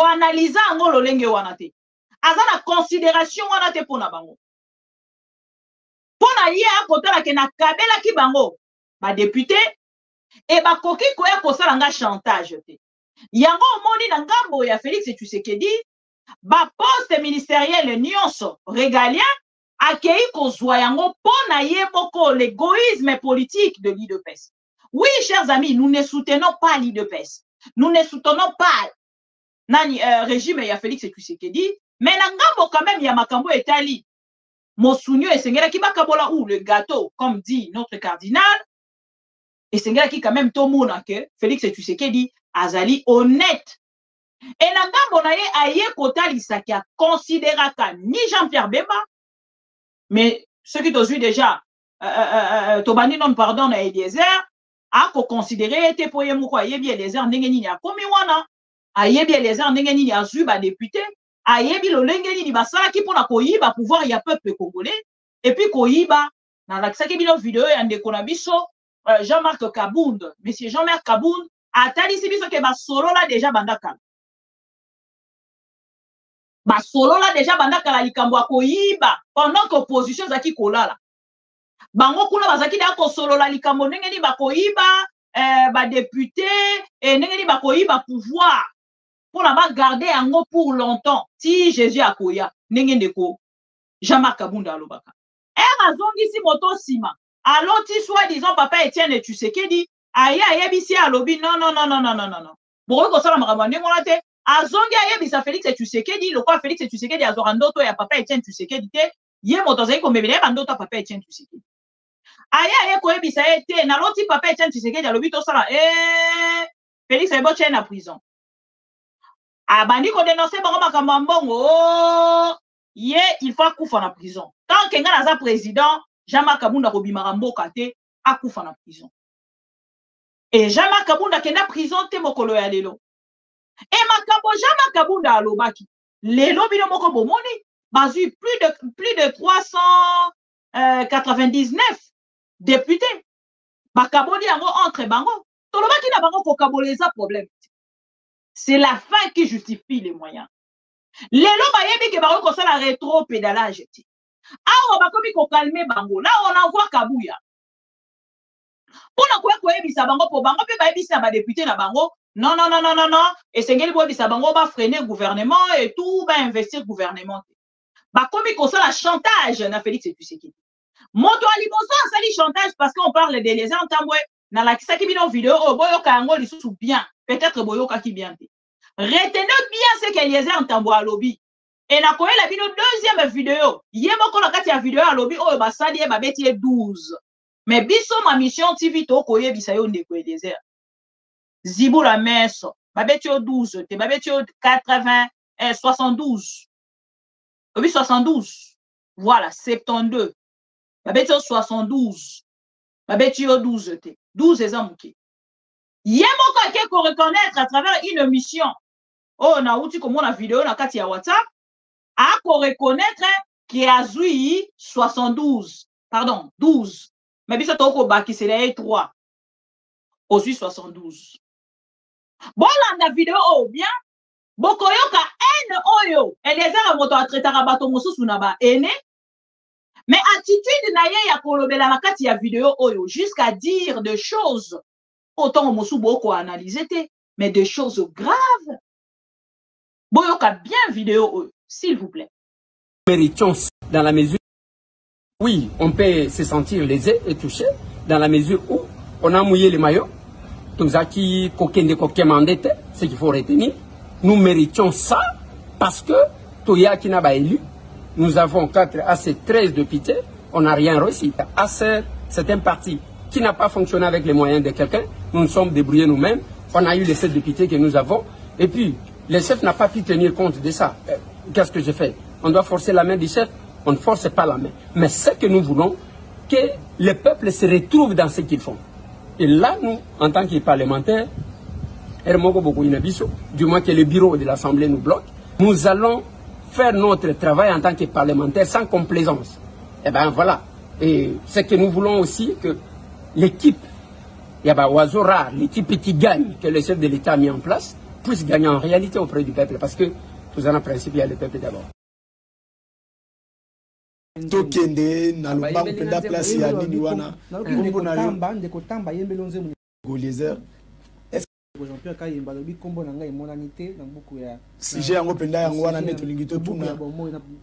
Speaker 1: analyser ngolo lenge wanate. Azana considération wanate pour na bango. Pour na ye a côté la ke na kabela ki bango ba député et ba koki ko ya ko sala nga chantage te. Yango moni na ngambo ya Félix tu sais que dit ba poste ministériel nyonso régalien accueilli kozwa yango pona ye moko l'égoïsme politique de l'IDPS. Oui, chers amis, nous ne soutenons pas l'IDPS. Nous ne soutenons pas nani régime ya Félix Tshisekedi, mais na ngambo quand même ya makambo etali. Mosunio et Sengela qui bakabola ou le gâteau, comme dit notre cardinal, et Sengela qui quand même tout le monde que Félix Tshisekedi azali honnête. Et Nagambo na ye aye kota lisaki a considéraka ni Jean-Pierre Bemba, mais ceux qui t'ont vu déjà, Tobani non pardon na Eliezer, a considéré te poye moko ayebi Eliezer ndenge nini akomi wana, ayebi Eliezer ndenge nini azu ba député, ayebi lolenge nini basala ki pona koyiba pouvoir ya peuple congolais, et puis koyiba na lakisaki bino vidéo ya ndeko na biso Jean-Marc Kabound, monsieur Jean-Marc Kabound atalisi biso ke basolo la déjà bandaka. Basolo la déjà bandaka la likambo akoyiba pendant que opposition zaki kolala. Bango kuna bazaki da ko solo la likambo ndenge ni bakoyiba ba député et ndenge ni bakoyiba pouvoir pour la garder yango pour longtemps si Jésus akoya ndenge ndeko Jean-Marc Kabunda alobaka azongi si moto sima aloti soit disant papa Etienne Tshisekedi aye bisi alobi non bon ko sala makambo ndenge wana te azongi ayebisa Félix Tshisekedi le quoi Félix Tshisekedi azora ndoto ya papa Etienne Tshisekedi te ye moto zaki ko mebele ba ndoto papa Etienne Tshisekedi aye koyebisa ye te na loti papa Etienne Tshisekedi alobi to sala Félix ebo tient na prison abandi ko dénoncer bango makambo mbongo ye il faut akufa na prison tant que nga naza président Jean-Marc Kabunda ko bimara mboka te akufa na prison et Jean-Marc Kabunda kenda prison te mokolo ya lelo et makambo Jean-Marc Kabunda alobaki lelo bino moko bomoni bazu plus de 399 députés bakaboli yango entre bango tolobaki na bango ko kaboleza problème. C'est la fin qui justifie les moyens. Lelo bayebi ke bako ko sala rétro pédalage ti. Awa bakomi ko calmer bango. Là on envoie Kabuya. Pona ko yebisa bango po bango pe bayebisa ba député na bango. Non. Et sengeli bo yebisa bango ba freiner gouvernement et tout ba investir gouvernement. Bakomi ko sala chantage na Félix Tshisekedi. Moto aliboso sali chantage parce qu'on parle de les entambwe na la kisaki bino vidéo boyoka yango lisusu bien. Peut-être boyoka ki bien te. Retenez bien ce qu'Eliezer Ntambo a lobby. Et na koye la bino deuxième vidéo. Yemoko na kati ya vidéo a lobby oyo basali ye babeti 12. Mais biso ma mission TV to koye bisayo ndeko Eliezer. Zibu la meso. Babeti 12 te babeti 80 72. Obi 72. Voilà 72. Babeti 72. Babeti 12 te. 12 ezamuki. Yemoko ke ko reconnaître à travers une mission. Oh na uti comme la vidéo na kati ya WhatsApp a ko reconnaître qui a zui 72 pardon 12 mais biso to ko baki c'est les 3 au 72 bon la vidéo oh bien bokoyoka n oyo elezera moto a traitera bato mosusu na ba ene mais attitude na ye ya kolobela na kati ya vidéo oyo jusqu'à dire des choses autant mosusu boko analyser te mais des choses graves. Boyoka bien vidéo, s'il vous plaît.
Speaker 8: Méritons dans la mesure où, oui, on peut se sentir lésé et touché, dans la mesure où on a mouillé les maillots, tout ça qui coquine mandate, ce qu'il faut retenir. Nous méritons ça parce que Toya qui n'a pas élu, nous avons 4 à 13 députés, on n'a rien reçu. ACER, c'est un parti qui n'a pas fonctionné avec les moyens de quelqu'un, nous nous sommes débrouillés nous-mêmes, on a eu les 7 députés que nous avons, et puis le chef n'a pas pu tenir compte de ça. Qu'est-ce que je fais? On doit forcer la main du chef? On ne force pas la main. Mais ce que nous voulons, que le peuple se retrouve dans ce qu'ils font. Et là, nous, en tant que parlementaires, du moins que le bureau de l'Assemblée nous bloque, nous allons faire notre travail en tant que parlementaires sans complaisance. Et bien voilà. Et ce que nous voulons aussi, que l'équipe, il y a oiseau rare, l'équipe qui gagne, que le chef de l'État a mis en place, puisse gagner en réalité auprès du peuple, parce que tout en principe, il y a le peuple d'abord.
Speaker 9: Tokende na lomba mpenda place ya nini wana kombo na yo
Speaker 10: ndeko tamba yembe lonze mu
Speaker 9: Golizer est-ce
Speaker 10: que Jean-Pierre Kayemba lobi kombo na ngai monanité na buku ya
Speaker 9: sujet yango penda yango wana neto lingi to tuna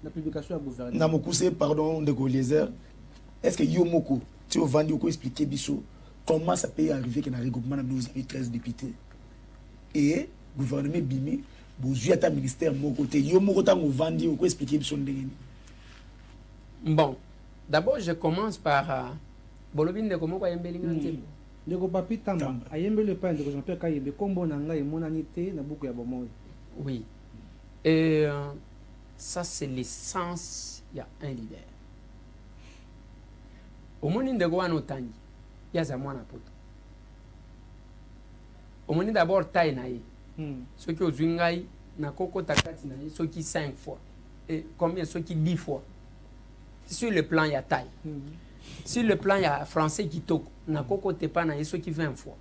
Speaker 10: na publication ya gouvernement
Speaker 9: na mokuse pardon de Golizer est-ce que yo moko tu ovandi ko expliquer biso comment ça peut arriver que na regroupement na nous avez 13 députés et gouvernement bimi bozui ata ministère moko te yo moko tango vandi ko expliquer biso ndenge.
Speaker 8: Bon, d'abord je commence par Bolobine de comment quoi yembelinga
Speaker 10: ndeko papi tamba ayembe le pain de Jean-Pierre Kayembe kombo nanga et monanité na buku ya bomoy.
Speaker 8: Oui. Et ça c'est l'essence, il y a un leader. Au monde de Goan Otangi, il y a Zamwana Poto. Au monde d'abord taille naïe. Ceux qui ont zungai na koko takati naïe, ceux qui 5 fois. Et combien ceux qui 10 fois. Sur le plan il y a taille. Sur le plan il y a français qui toque. Na koko tepa naïe ceux qui 20 fois.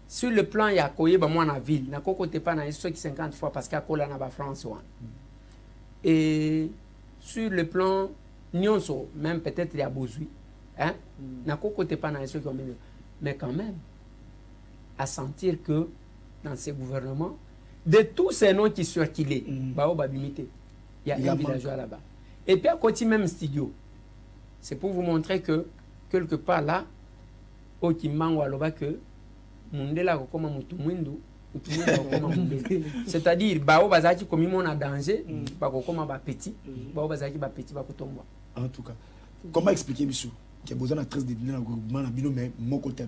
Speaker 8: Sur le plan il y a Koyeba moi na ville. Na koko tepa naïe ceux qui 50 fois parce qu'il y a Kola na ba France one. Et sur le plan Nyonso, même peut-être il y a Bozui. Hein? Na koko tepa naïe ceux qui ont mis. Mais quand même, à sentir que dans ces gouvernements, de tous ces noms qui circulaient, il y a un villageois là-bas. Et puis à côté même studio, c'est pour vous montrer que quelque part là, au Kimbango aloba que Mundela kokoma mutumwindu, c'est-à-dire bao bazaki komi mon a danger, ba kokoma ba petit, bao bazaki ba petit ba kotomba.
Speaker 9: En tout cas, comment expliquer Bissou qu'il y a besoin de 13 députés dans le gouvernement mais mon côté.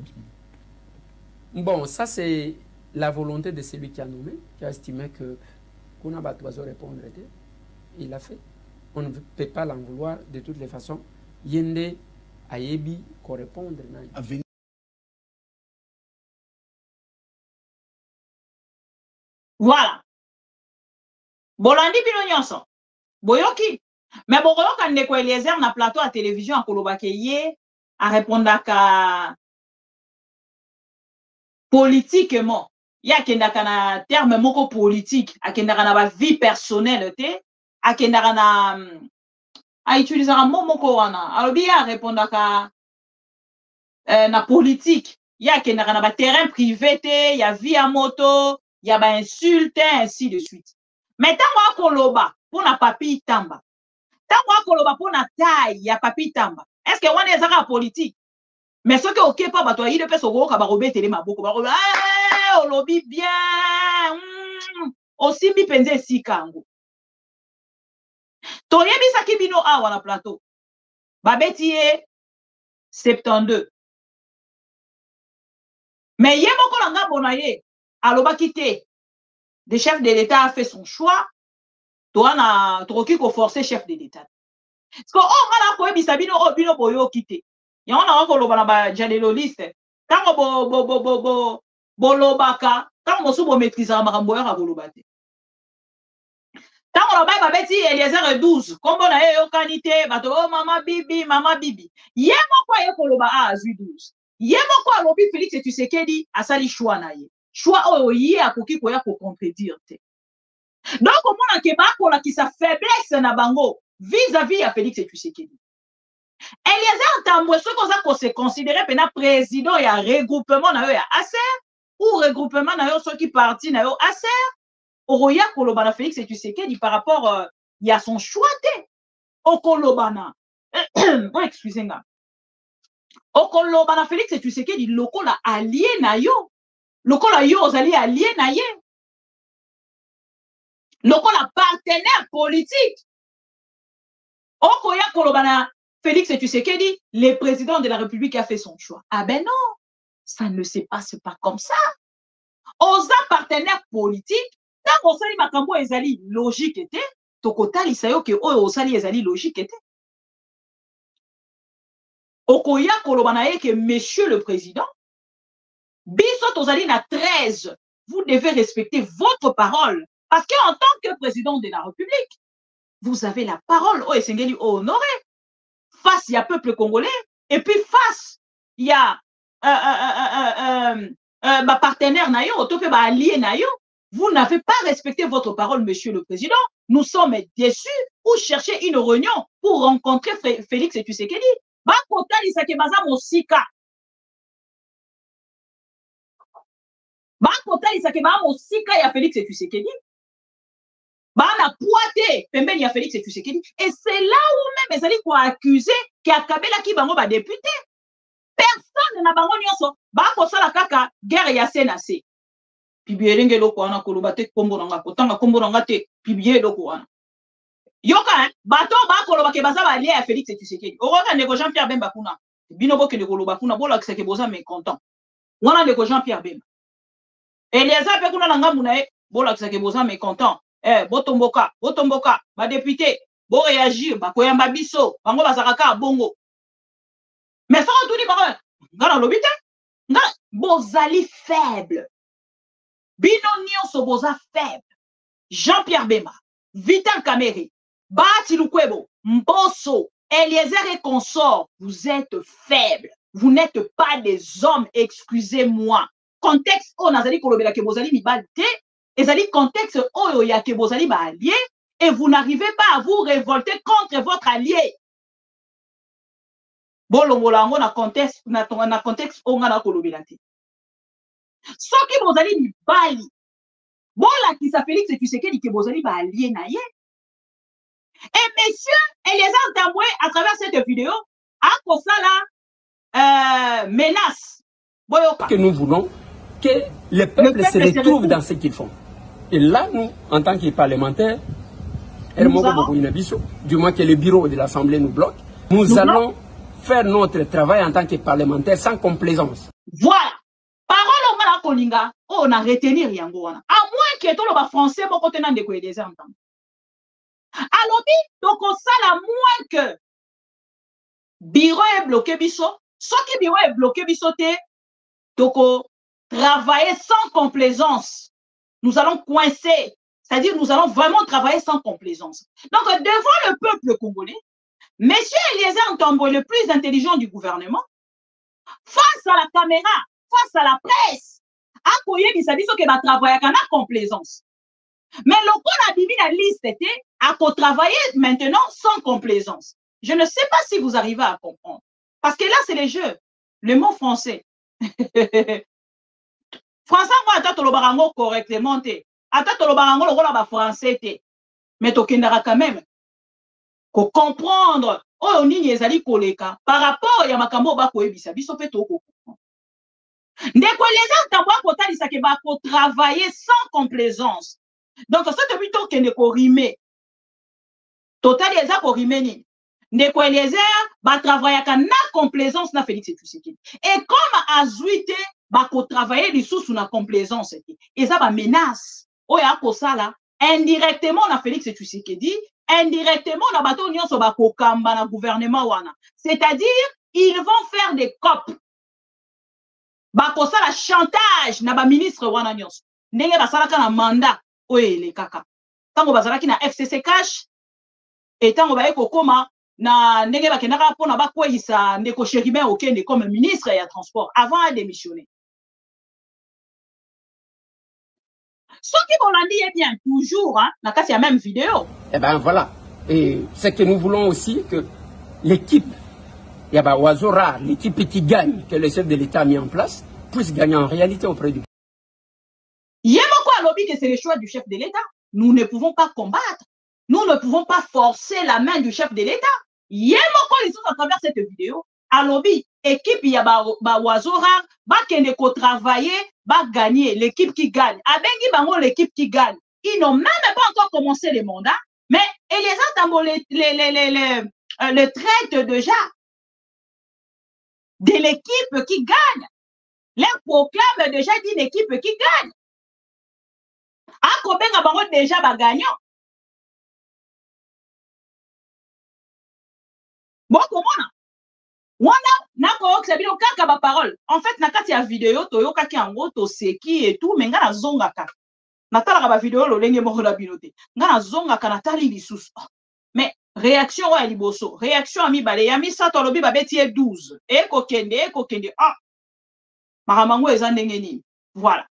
Speaker 8: Bon, ça c'est la volonté de celui qui a nommé, qui a estimé que qu'on a battu répondre. Il l'a fait. On ne peut pas l'en vouloir de toutes les façons. Yende Ayebi correspondre.
Speaker 1: Voilà. Bolandi bino nyonso. Boyoki. Mais boyoka ndeko Eliezer na plateau à télévision à kolobake ye a répondre à politiquement. Ya kendaka na terme moko politique, a kendaka na ba vie personnelle te, a kendaka na a utiliser un mot moko wana. Alobi ya répondaka na politique, ya kendaka na ba terrain privé te, ya vie à moto, ya ba insulte ainsi de suite. Mais tango akoloba pona papi tamba. Tango akoloba pona taille ya papi tamba. Est-ce que wana ezaka politique? Mais ce que OK pas bato yi de peso go ka ba robetele maboko ba roba olobi bien osimbi penze sikango toyebisa kibino awa na plateau babeti ye 72 mais ye moko na ngambo na ye alobaki te le chef de l'État a fait son choix toana tokoki ko forcer chef de l'État parce que oh ngala koyebisa bino o bino boyoki te yango na koloba na ba jaleloliste tango bolobaka tango mosu bo maîtriser makambo ya koloba te tango na babeti Eliezer 12 kombo na ye yokani te bato oh mama bibi ye moko ye koloba azwi 12 ye moko alobi Félix Tshisekedi asali choix na ye choix oyo ye akoki koya ko contredire te donc omona ke bakola ki sa faiblesse na bango vis-à-vis ya Félix Tshisekedi. Eliezer Tambwe ce qu'on a se considérer pena président ya regroupement na yo ya ACR ou regroupement na yo ceux qui parti na yo ACR oroya koloba na Félix Tshisekedi par rapport il y a son choix te okolobana oh excusez-moi okolobana Félix Tshisekedi lokola allié na yo lokola yo ozali allié na ye lokola partenaire politique okoya kolobana Félix Tshisekedi, le président de la République a fait son choix. Ah ben non, ça ne se passe pas comme ça. Aux partenaires politiques, tant qu'on sali makambo ezali logique était, tokota lisayo ke oyo osali ezali logique était. Okoya kolobana ye ke monsieur le président, biso tozali na 13, vous devez respecter votre parole parce qu'en tant que président de la République, vous avez la parole. Oh esengeli honoré. Face il y a peuple congolais et puis face il y a partenaire nayo otope ba allié nayo vous n'avez pas respecté votre parole monsieur le président nous sommes déçus ou chercher une réunion pour rencontrer Félix Tshisekedi ba kotali sake baza mosika ba kotali sake ba mosika ya Félix Tshisekedi Bana poité pembeni ya Félix Tshisekedi et c'est là où même ezali ko accuser ki akabela ki bango ba député personne na bango nyonso ba ko sala kaka guerre ya CNC pibierenge loko wana koloba te kombo nanga kotanga kombo nanga te pibier loko wana Yoka, hein, bato ba koloba ke baza ba lié à Félix Tshisekedi. Oroka ndeko Jean-Pierre Bemba kuna. Bino boke ndeko loba kuna bola kiseke boza mécontent. Wana ndeko Jean-Pierre Bemba. Eliezer pe kuna nanga muna e bola kiseke boza mécontent. Botomboka, ba député, bo réagir, ba koyamba biso, bango bazakaka bongo. Mais ça tout dit ba ngana lobite. Nga bozali faible. Bino nyonso boza faible. Jean-Pierre Bemba, Vital Kamerhe, Bahati Lukwebo, Mbosso, Eliezer et consorts, vous êtes faibles. Vous n'êtes pas des hommes, excusez-moi. Contexte, on a dit que ke bozali mibalte, et ça dit contexte, oh, ya ke bozali ba allié, et vous n'arrivez pas à vous révolter contre votre allié. Bolongolango na contexte, na contexte, on a kolobela te. Soki bozali mibali, bola qui s'appelle Félix Tshisekedi ke bozali ba allié na ye. Et monsieur Eliezer Tambwe, à travers cette vidéo, a posé la menace. Boyoka.
Speaker 8: Que nous voulons que le peuple se retrouve dans ce qu'ils font. Et là, nous, en tant que parlementaires, du moins que le bureau de l'Assemblée nous bloque, nous allons faire notre travail en tant que parlementaires sans complaisance.
Speaker 1: Voilà. Parole au Mala Kolinga, on a retenu rien. À moins que tout le français, mon côté n'a de quoi des entendre. Alors, donc, ça, à moins que bureau est bloqué, biso, ce qui bureau est bloqué, biso, donc, travailler sans complaisance. Nous allons coincer. C'est-à-dire, nous allons vraiment travailler sans complaisance. Donc, devant le peuple congolais, monsieur Eliezer Tambwe, le plus intelligent du gouvernement, face à la caméra, face à la presse, a koye bisabiso que va travailler avec complaisance. Mais le qu'on a dit la liste était à travailler maintenant sans complaisance. Je ne sais pas si vous arrivez à comprendre. Parce que là, c'est les jeux. Le mot français. Français, on a le barango correctement. Attends le barango, le rôle français. Mais tu quand même. Pour comprendre. Oh, on y est allé koleka. Par rapport à Yamakambo Bako Ebisa, biso pe to comprendre. Ndeko les gens t'envoient pour t'aliser pour travailler sans complaisance. Donc, ça te plutôt que ne rimer. Total les pour rimer ni. Ndeko Eliezer va travailler avec na complaisance na Félix Tshisekedi. Et comme Azuite va travailler les sous na complaisance et ça va menace. Oh ya ko ça là indirectement na Félix Tshisekedi, indirectement na bato nyonso ba kokamba na gouvernement wana. C'est-à-dire ils vont faire des copes. Ba ko ça la chantage na ba ministre wana nyonso. Ndenge ba salaka na mandat oye le kaka. Tango bazalaki na FCC cash et tango ba ekokoma na ndenge ba kenaka pona ba kweyisa ndeko Chéribin Okende comme ministre ya transport avant de démissionner. Ce qui vous l'a dit est bien toujours hein, dans la même vidéo.
Speaker 8: Eh ben voilà. Et c'est que nous voulons aussi que l'équipe Ouazora, l'équipe qui gagne, que le chef de l'État a mis en place, puisse gagner en réalité auprès du peuple.
Speaker 1: Yemoko a lobby que c'est le choix du chef de l'État. Nous ne pouvons pas combattre. Nous ne pouvons pas forcer la main du chef de l'État. Yemoko les autres à travers cette vidéo. A lobby, équipe Ouazora, kende ko travailler, gagner, l'équipe qui gagne. Abengi bango l'équipe qui gagne. Ils n'ont même pas encore commencé les mandats, mais Eliezer Tambwe le traite déjà de l'équipe qui gagne. Les proclame déjà d'une équipe qui gagne. Akobenga bango déjà gagnant. Bon, comment wana nako sabino kaka ba parole. En fait, nakati ya vidéo toyoka ki ango to seki et tout, mais nga na zonga kaka. Natala ba vidéo lo lenge moko la binote. Nga na zonga kana tali lisusu. Mais réaction wa liboso, réaction ami bale ya misa to lobi ba beti 12. E kokende. Ah. Maramango ezandenge ni. Voilà.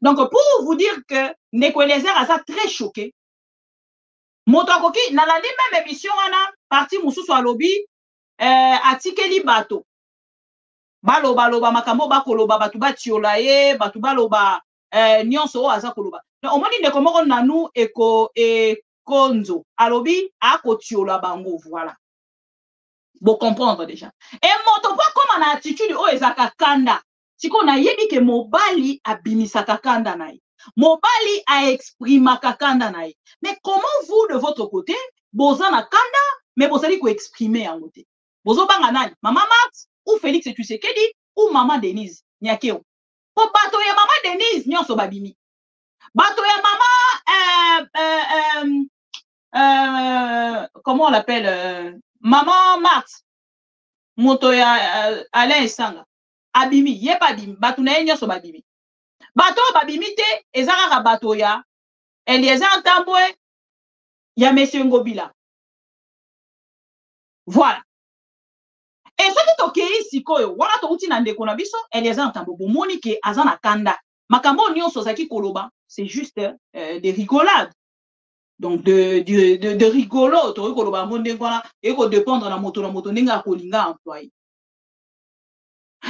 Speaker 1: Donc pour vous dire que Ndeko Eliezer a ça très choqué. Motokoki na la même émission wana parti mususu a lobby atikeli bato baloba makambo bakoloba batu batiola ye batu baloba nyonso o aza koloba donc omoni ndeko moko nanu konzo alobi akotiola bango voilà bon comprendre déjà et moto pas comme na attitude o ezaka kanda siko na yebi ke mobali abimisaka kanda na ye mobali a exprimaka kanda na ye mais comment vous de votre côté boza na kanda mais bozali ko exprimer en côté bozo banga nani maman Marthe ou Félix Tshisekedi ou maman Denise Nyakeo po bato ya maman Denise nyonso babimi bato ya maman comment on l'appelle maman Marthe moto ya Alain Esanga abimi ye pa bimi bato na nyonso babimi bato babimi te ezaka bato ya Eliezer Tambwe ya monsieur Ngobila voilà et soki tokei sikoyo wana touti na ndeko na biso Eliezer Tambwe bomoni ke aza na kanda makambo nyonso zaki koloba c'est juste des rigolades donc de rigolo to koloba monde ngwana e ko dépendre na moto ndenge kolinga employé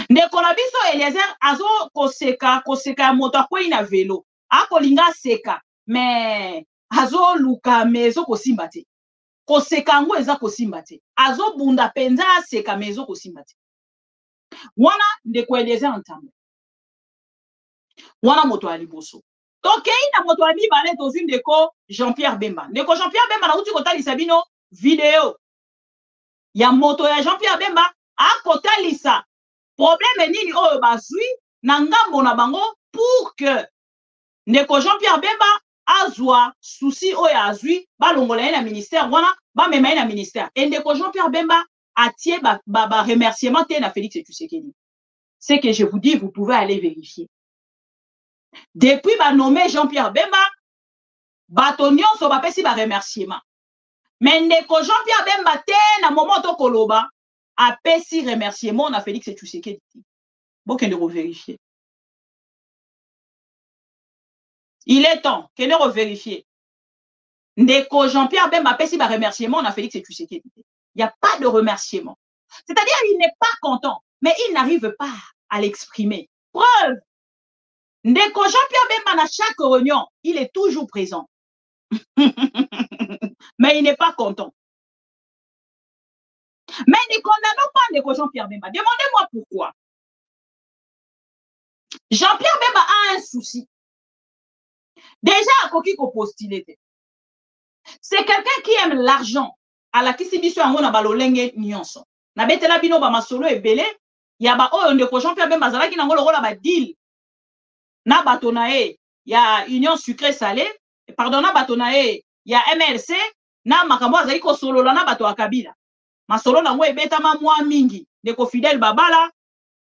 Speaker 1: ndeko na biso Eliezer azo koseka moto akwei na vélo akolinga seka mais azo luka mezo kosimba te koseka ngo eza kosimba te azo bunda penza seka mezo kosimba te wana ndeko Eliezer Ntambwe wana moto aliboso tokei na moto amibale tozwi ndeko Jean-Pierre Bemba ndeko Jean-Pierre Bemba na uti kotalisa bino video ya moto ya Jean-Pierre Bemba akotalisa problème nini oyo bazwi na ngambo na bango pour que ndeko Jean-Pierre Bemba azwa souci oyo azwi balongola ye na ministère wana bamema ye na ministère et ndeko Jean-Pierre Bemba atie ba remerciement te na Félix Tshisekedi. C'est que je vous dis, vous pouvez aller vérifier. Depuis ba nommé Jean-Pierre Bemba batonyon so ba pesi ba remerciement. Mais ndeko Jean-Pierre Bemba te na moment to koloba a pesi remerciement na Félix Tshisekedi. Bon que de revérifier. Il est temps que de revérifier. Ndeko Jean-Pierre Bemba pesi ba remerciement na Félix Tshisekedi. Il n'y a pas de remerciement. C'est-à-dire il n'est pas content, mais il n'arrive pas à l'exprimer. Preuve. Ndeko Jean-Pierre Bemba na chaque réunion, il est toujours présent. Mais il n'est pas content. Mais ne condamnons pas Ndeko Jean-Pierre Bemba. Demandez-moi pourquoi. Jean-Pierre Bemba a un souci. Déjà, à Koki ko postulé. C'est quelqu'un qui aime l'argent. À la kisibiso yango na balolenge nyonso. Na betela bino ba masolo ebele, ya ba oyo Ndeko Jean-Pierre Bemba zalaki nango lokola ba deal. Na bato na ye ya Union Sucré Salé, pardon na bato na ye ya MLC, na makambo azali ko solola na bato ya Kabila. Masolo nango ebetama mwa mingi. Ndeko Fidèle Babala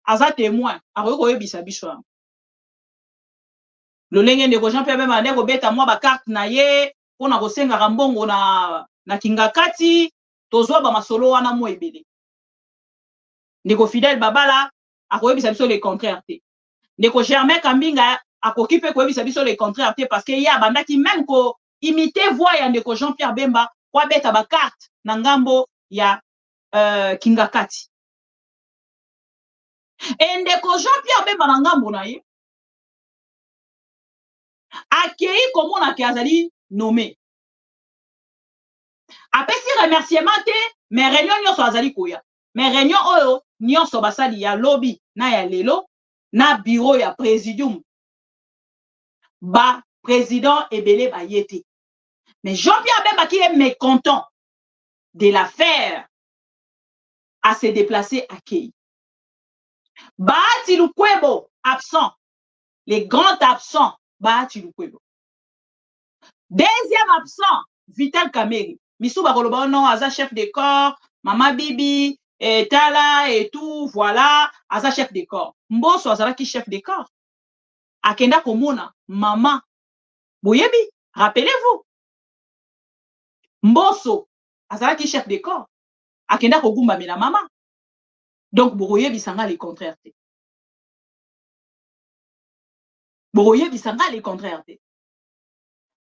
Speaker 1: aza témoin, akoki koyebisa biso yango. Lolenge Ndeko Jean-Pierre Bemba ndeko beta mwa ba carte na ye pona kosenga mbongo na kingakati tozwa ba masolo wana mo ebele. Ndeko Fidèle Babala akoyebisa biso le contraire te. Ndeko Germain Kambinga akoki pe koyebisa biso le contraire te parce que ya bandaki même ko imiter voix ya Ndeko Jean-Pierre Bemba kwa beta ba carte na ngambo ya kingakati. Et Ndeko Jean-Pierre Bemba na ngambo na ye akei komona ke azali nommé. Apesi remerciement te, mais réunion nyonso azali koya. Mais réunion oyo nyonso basali ya lobby na ya lelo na bureau ya présidium. Ba président ebele ba yete. Mais Jean-Pierre Bemba qui est mécontent de l'affaire à se déplacer à Kei. Bahati Lukwebo absent. Les grands absents Bahati Lukwebo. Deuxième absent, Vital Kamerhe. Missou Bakoloba, non, Aza chef de corps, Mama Bibi, et Tala, et tout, voilà, Aza chef de corps. Mboso Azala qui chef de corps. Akenda Komona, Mama. Boyebi, rappelez-vous. Mboso Azala qui chef de corps. Akenda Kogumba Mena Mama. Donc, Boyebi Sanga les contraires. Boyebi Sanga les contraires.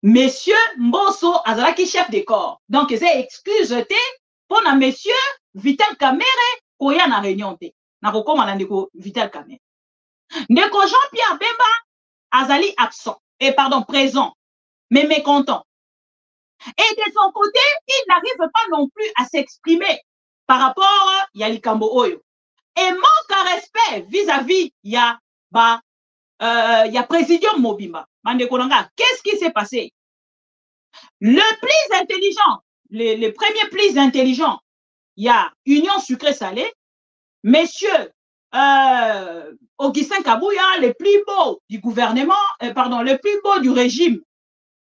Speaker 1: Monsieur Mboso azalaki chef de corps. Donc, c'est excuse pour na monsieur Vital Kamerhe koya na réunion te. Na kokoma na ndeko Vital Kamerhe. Ndeko Jean-Pierre Bemba azali absent. Et pardon, présent. Mais mécontent. Et de son côté, il n'arrive pas non plus à s'exprimer par rapport à Yalikambo Oyo. Et manque à respect vis-à-vis ya Présidium Mobimba. Qu'est-ce qui s'est passé? Le plus intelligent les premiers plus intelligents. Il y a Union sucrée-salée, Monsieur Augustin Kabouya, le plus beau du gouvernement, pardon, le plus beau du régime,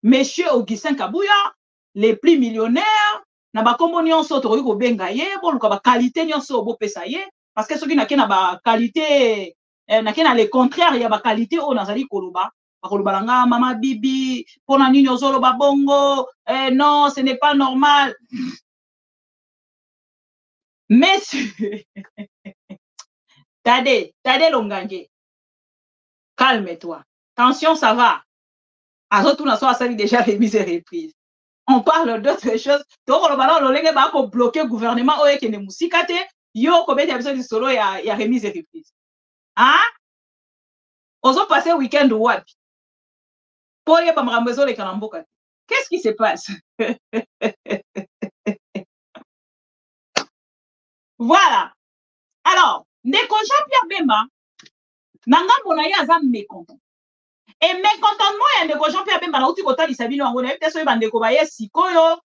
Speaker 1: Monsieur Augustin Kabouya, les plus millionnaires, na ba kombo nyonso tokoki kobenga ye, boluka ba qualité nyonso bopesa ye, parce que soki nake na ba qualité, nake na le contraire ya ba qualité oyo nazali koloba, bakoloba langa mama bibi, pona nini ozoloba bongo, non, ce n'est pas normal. Messieurs, Tade Longange, calme-toi. Tension, ça va. Azotou na so asali déjà remise et reprise. On parle d'autres choses. Donc, on va bloquer le gouvernement. Oye, qui ne musikate. Yo, combien de personnes solo y a remise et reprise. Hein? On a passé le week-end ou what? Pour y pas me les kalamboka. Qu'est-ce qui se passe? Voilà. Alors, Ndeko Jean-Pierre Bemba, nanga monaye azam mécontent. Et mécontentement, il y a Ndeko Jean-Pierre Bemba, na uti kota lisabino ango, na peut-être so bandeko baye sikoyo,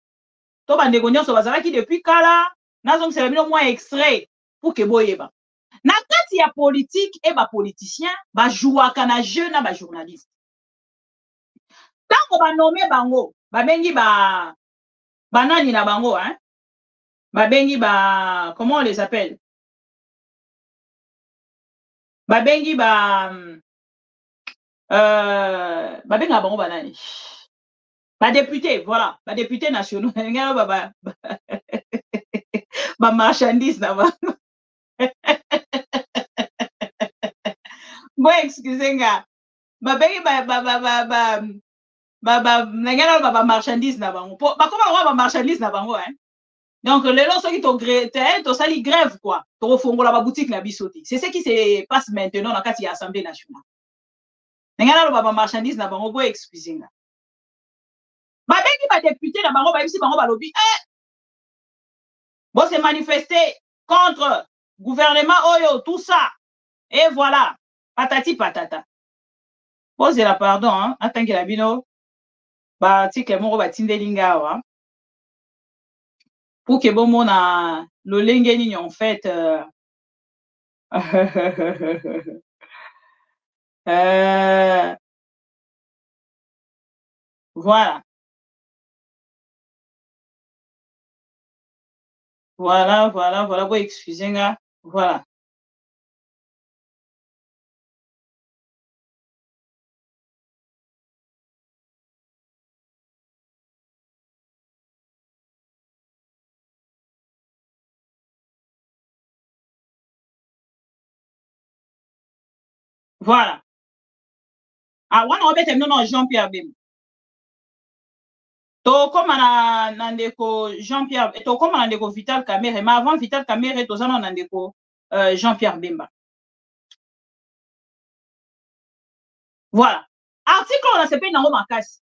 Speaker 1: to bandeko nyonso bazalaki depuis kala, na zongi sabino moins extrait pour que boyeba. Na kati ya politique et ba politicien, ba jouaka na jeu na ba journaliste. Tango ba nommé bango, ba bengi ba nani na bango, hein? Ba bengi ba, comment on les appelle? Ba bengi ba benga bango ba nani? Ba député, voilà, ba député nationaux, ba marchandise na ba. Bon, excusez-moi. Ba bengi ba marchandise na bango. Ba comment ba marchandise na bango, hein? Donc, les gens qui t'ont sali grève, quoi. T'ont fongo la boutique la bisoti. C'est ce qui se passe maintenant dans l'Assemblée nationale. N'engana ba marchandise na bango, excusez-moi. Ba bengi ba député na bango, ba bisi bango ba lobby. Bon, c'est manifester contre gouvernement Oyo, tout ça. Et voilà. Patati patata. Posez la pardon, hein. Attends que la bino. Ba tike moko ba tindelinga wa. Pour que bon mon a le lengeni en fait voilà. Vous excusez-moi. Voilà. Voilà. Ah, on va mettre Jean-Pierre Bemba. To comme nandeko Jean-Pierre, to comme nandeko Vital Kamerhe, mais avant Vital Kamerhe, to zano nandeko Jean-Pierre Bemba. Voilà. Article on a sepé nango makasi.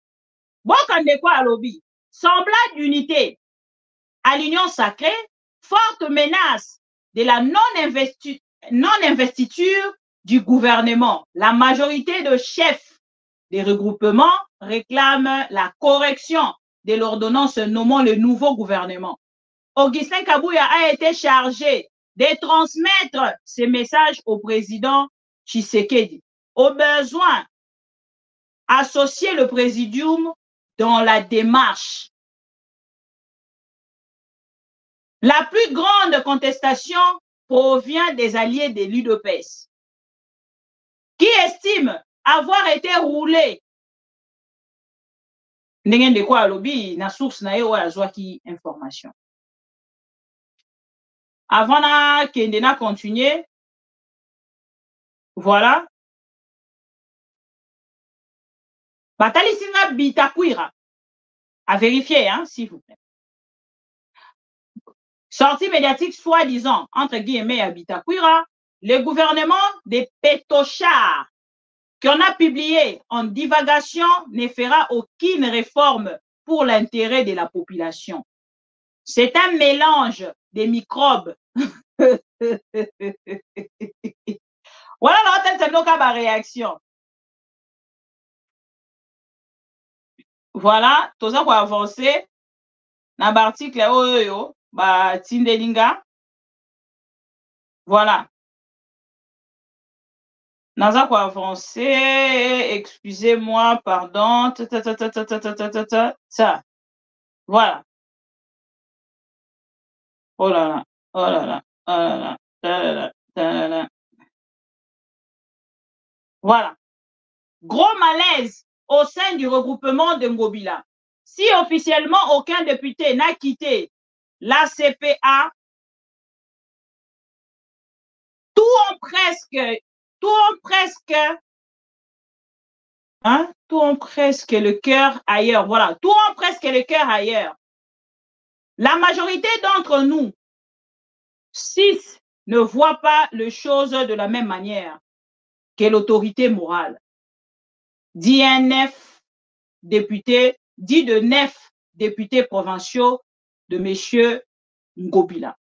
Speaker 1: Bon kandeko à lobby. Semblable d'unité à l'union sacrée, forte menace de la non-investiture du gouvernement. La majorité de chefs des regroupements réclament la correction de l'ordonnance nommant le nouveau gouvernement. Augustin Kabouya a été chargé de transmettre ces messages au président Tshisekedi. Au besoin, associer le présidium dans la démarche. La plus grande contestation provient des alliés de l'UDPS, qui estiment avoir été roulés. Ndenge de quoi lobby na source na yo azwa ki information. Avant na kende na continuer. Voilà. Batali singa Bitakwira. À vérifier, hein, s'il vous plaît. Sortie médiatique soi-disant, entre guillemets, à Bitakwira, le gouvernement des pétochards qu'on a publié en divagation ne fera aucune réforme pour l'intérêt de la population. C'est un mélange des microbes. Voilà la réaction. Voilà, tout ça pour avancer. na ba article oyo ba tindelinga. Voilà. Naza quoi avancer, excusez-moi, pardon. Ça. Voilà. Oh là là, oh là là, oh là là, oh là là, oh là là. Voilà. Gros malaise au sein du regroupement de Ngobila. Si officiellement aucun député n'a quitté la CPA, tout ont presque le cœur ailleurs. Voilà, tout ont presque le cœur ailleurs. La majorité d'entre nous, 6, ne voient pas les choses de la même manière que l'autorité morale. Dit un 9 députés, dit de 9 députés provinciaux de M. Ngobila.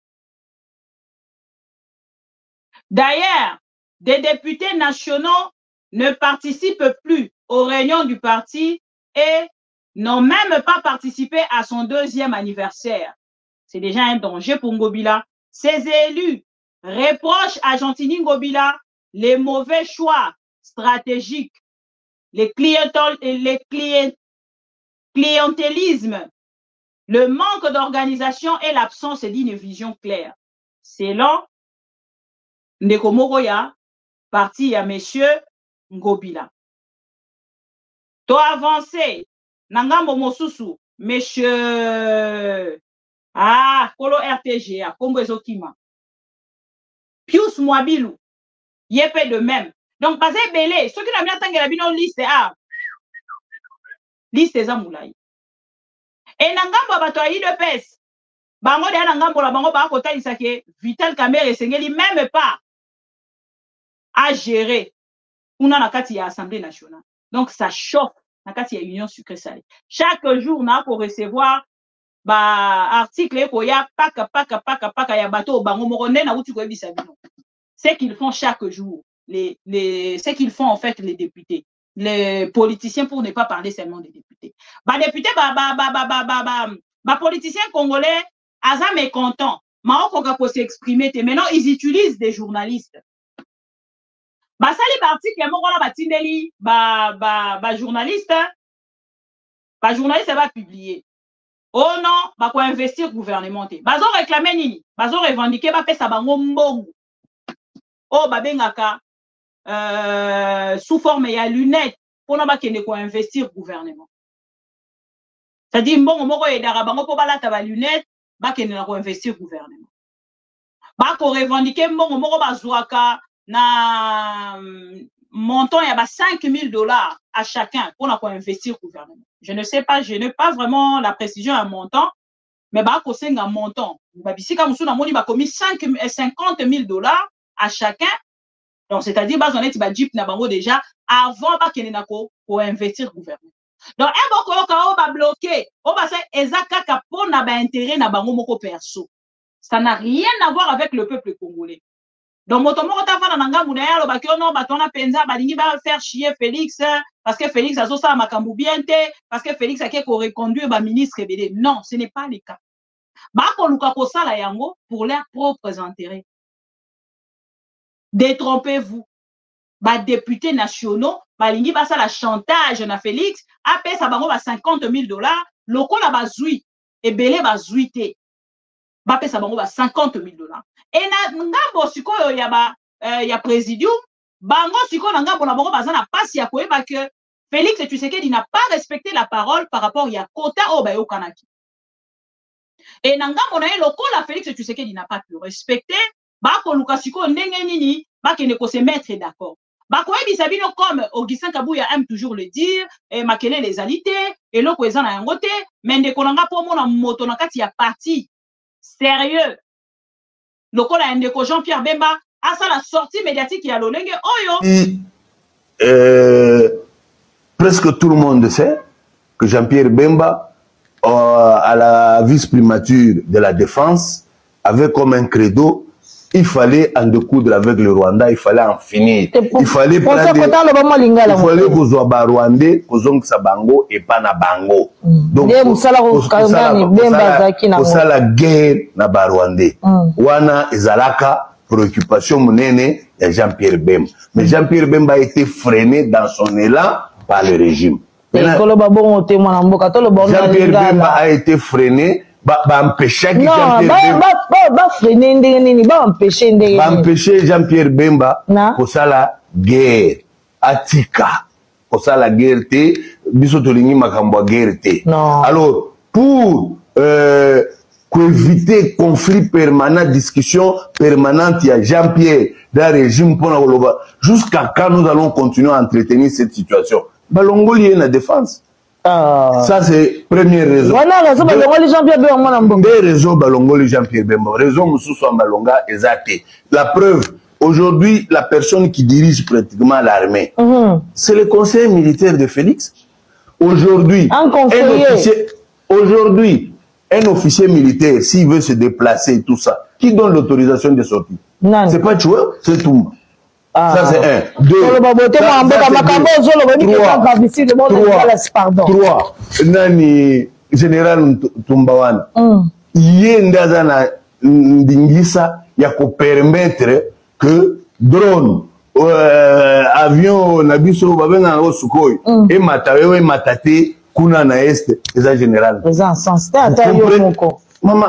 Speaker 1: D'ailleurs, des députés nationaux ne participent plus aux réunions du parti et n'ont même pas participé à son 2e anniversaire. C'est déjà un danger pour Ngobila. Ces élus reprochent à Gentini Ngobila les mauvais choix stratégiques, les clientélisme, le manque d'organisation et l'absence d'une vision claire. Selon Ndeko Moroya, parti à monsieur Ngobila. To avancé, Nangambo Mosusu, monsieur Kolo RTG, Kombo Ezokima. Pius Mwabilu, Yepé de même. Donc, basé belé, ceux qui n'ont bien tangué la bino liste liste Zamoulaï. Et Nangambo Abato a de pes. Bango de Nangambo la bango ba kota isake, Vital Kamerhe Sengeli, même pas à gérer una nakati ya Assemblée nationale. Donc ça chauffe nakati ya Union sucré salé. Chaque jour na pour recevoir ba article ko ya paka ya bateau bango moronne na uti ko ebisa bino. Ce qu'ils font chaque jour, ce qu'ils font en fait les députés, les politiciens, pour ne pas parler seulement des députés. Ba député ba politiciens congolais aza mécontent. Maoko ka pour s'exprimer, maintenant ils utilisent des journalistes. Basali article moko na batindeli journaliste va publier. Oh non, ba ko investir gouvernement te. Bazo réclamer nini? Bazo revendiquer ba pesa bango mbongo. Oh ba bengaka sous forme ya lunette pour na ba kende ko investir gouvernement. C'est-à-dire mbongo moko edara bango po balata ba lunette ba kende na ko investir gouvernement. Ba ko revendiquer mbongo moko bazwaka na montant il y a $5,000 à chacun pour investir au gouvernement. Je ne sais pas, je n'ai pas vraiment la précision à montant, mais bah c'est un montant. Si comme ça, on a commis $50,000 à chacun. Donc c'est-à-dire bah on est jeep na bango déjà avant bah qu'il n'ako pour investir au gouvernement. Donc un boko ka va bloquer, on va faire ezaka ka pour na ba intérêt na bango moko perso. Ça n'a rien à voir avec le peuple congolais. Donc, motomo tafana nanga munaya lo bakio no batona penza balingi ba faire chier Félix parce que Félix a ça makambu biente parce que Félix a ko reconduire ba ministre belé. Non, ce n'est pas le cas. Ba ko luka ko sala yango pour leurs propres intérêts. Détrompez-vous. Ba députés nationaux balingi ba ça la chantage na Félix après ça bango ba $50,000 loko la bazui et belé bazui te. Ba pesa bango ba $50,000. Et na ngambo sikoyo ya présidium bango sikoyo na ngambo na bango bazana pasi ya koyeba que Félix Tshisekedi n'a pas respecté la parole par rapport ya quota o ba yokanaki. Et na ngambo na lokola Félix Tshisekedi n'a pas pu respecter ba ko luka sikoyo ndenge nini ba kene ko se mettre d'accord. Ba ko ebisa bino comme Augustin Kabuya aime toujours le dire et makele les alités et loko ezana yango te mais ndeko nanga po mona moto na kati ya parti sérieux. Lokola ndeko Jean-Pierre Bemba a ça la sortie médiatique ya lolenge oyo.
Speaker 6: Presque tout le monde sait que Jean-Pierre Bemba à la vice-primature de la défense avait comme un credo, il fallait en découdre avec le Rwanda, il fallait en finir. Il fallait prendre kozwa ba Rwandais, kozongisa bango et pas na bango. Donc la guerre na ba Rwandais. Wana ezalaka préoccupation monene de Jean-Pierre Bemba. Mais Jean-Pierre Bemba a été freiné dans son élan par le régime. Jean-Pierre Bemba a été freiné. Empêcher Jean-Pierre Bemba pour ça la guerre atika pour ça la guerre te biso tolingi makambo guerre te. Alors pour éviter conflit permanent, discussion permanente, il y a Jean-Pierre dans le régime pour jusqu'à quand nous allons continuer à entretenir cette situation. Balongoli est la défense. Ça, c'est première raison. Deux raisons, Balongoli Jean-Pierre Bemba. Raison, Moussou Malonga, exacté. La preuve, aujourd'hui, la personne qui dirige pratiquement l'armée, c'est le conseiller militaire de Félix. Aujourd'hui, un officier militaire, s'il veut se déplacer, tout ça, qui donne l'autorisation de sortie? C'est pas Choué, c'est tout. Ça c'est un. Deux. Trois. Nani général Tumbawan. Yendazana Ndingisa ya ko permettre que drone avion nabiso babenga o Sukhoi et matawe matate kuna na est eza général. Maman,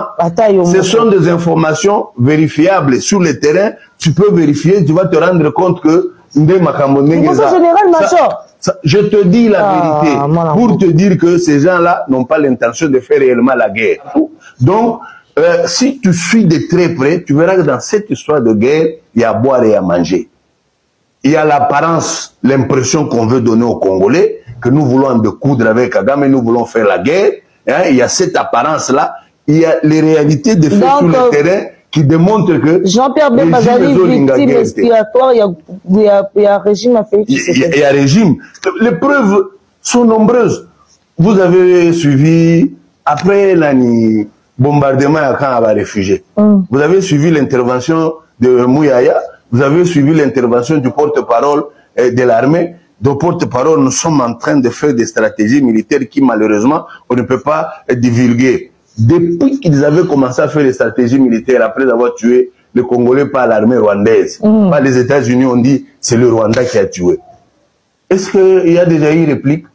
Speaker 6: ce sont des informations vérifiables sur le terrain. Tu peux vérifier, tu vas te rendre compte que je te dis la vérité pour te dire que ces gens-là n'ont pas l'intention de faire réellement la guerre. Donc, si tu suis de très près, tu verras que dans cette histoire de guerre, il y a à boire et à manger. Il y a l'apparence, l'impression qu'on veut donner aux Congolais, que nous voulons en découdre avec Kagame, nous voulons faire la guerre. Hein, il y a cette apparence-là. Il y a les réalités de fait sur le terrain qui démontrent que
Speaker 7: Jean-Pierre Bemba victime expiatoire, il y a régime à Félix.
Speaker 6: Il y a régime. Les preuves sont nombreuses. Vous avez suivi, après l'année bombardement à camp à réfugiés, vous avez suivi l'intervention de Mouyaya, vous avez suivi l'intervention du porte-parole de l'armée. De porte-parole, nous sommes en train de faire des stratégies militaires qui, malheureusement, on ne peut pas divulguer. Depuis qu'ils avaient commencé à faire les stratégies militaires, après avoir tué les Congolais par l'armée rwandaise, par les États-Unis, on dit c'est le Rwanda qui a tué. Est-ce qu'il y a déjà eu réplique?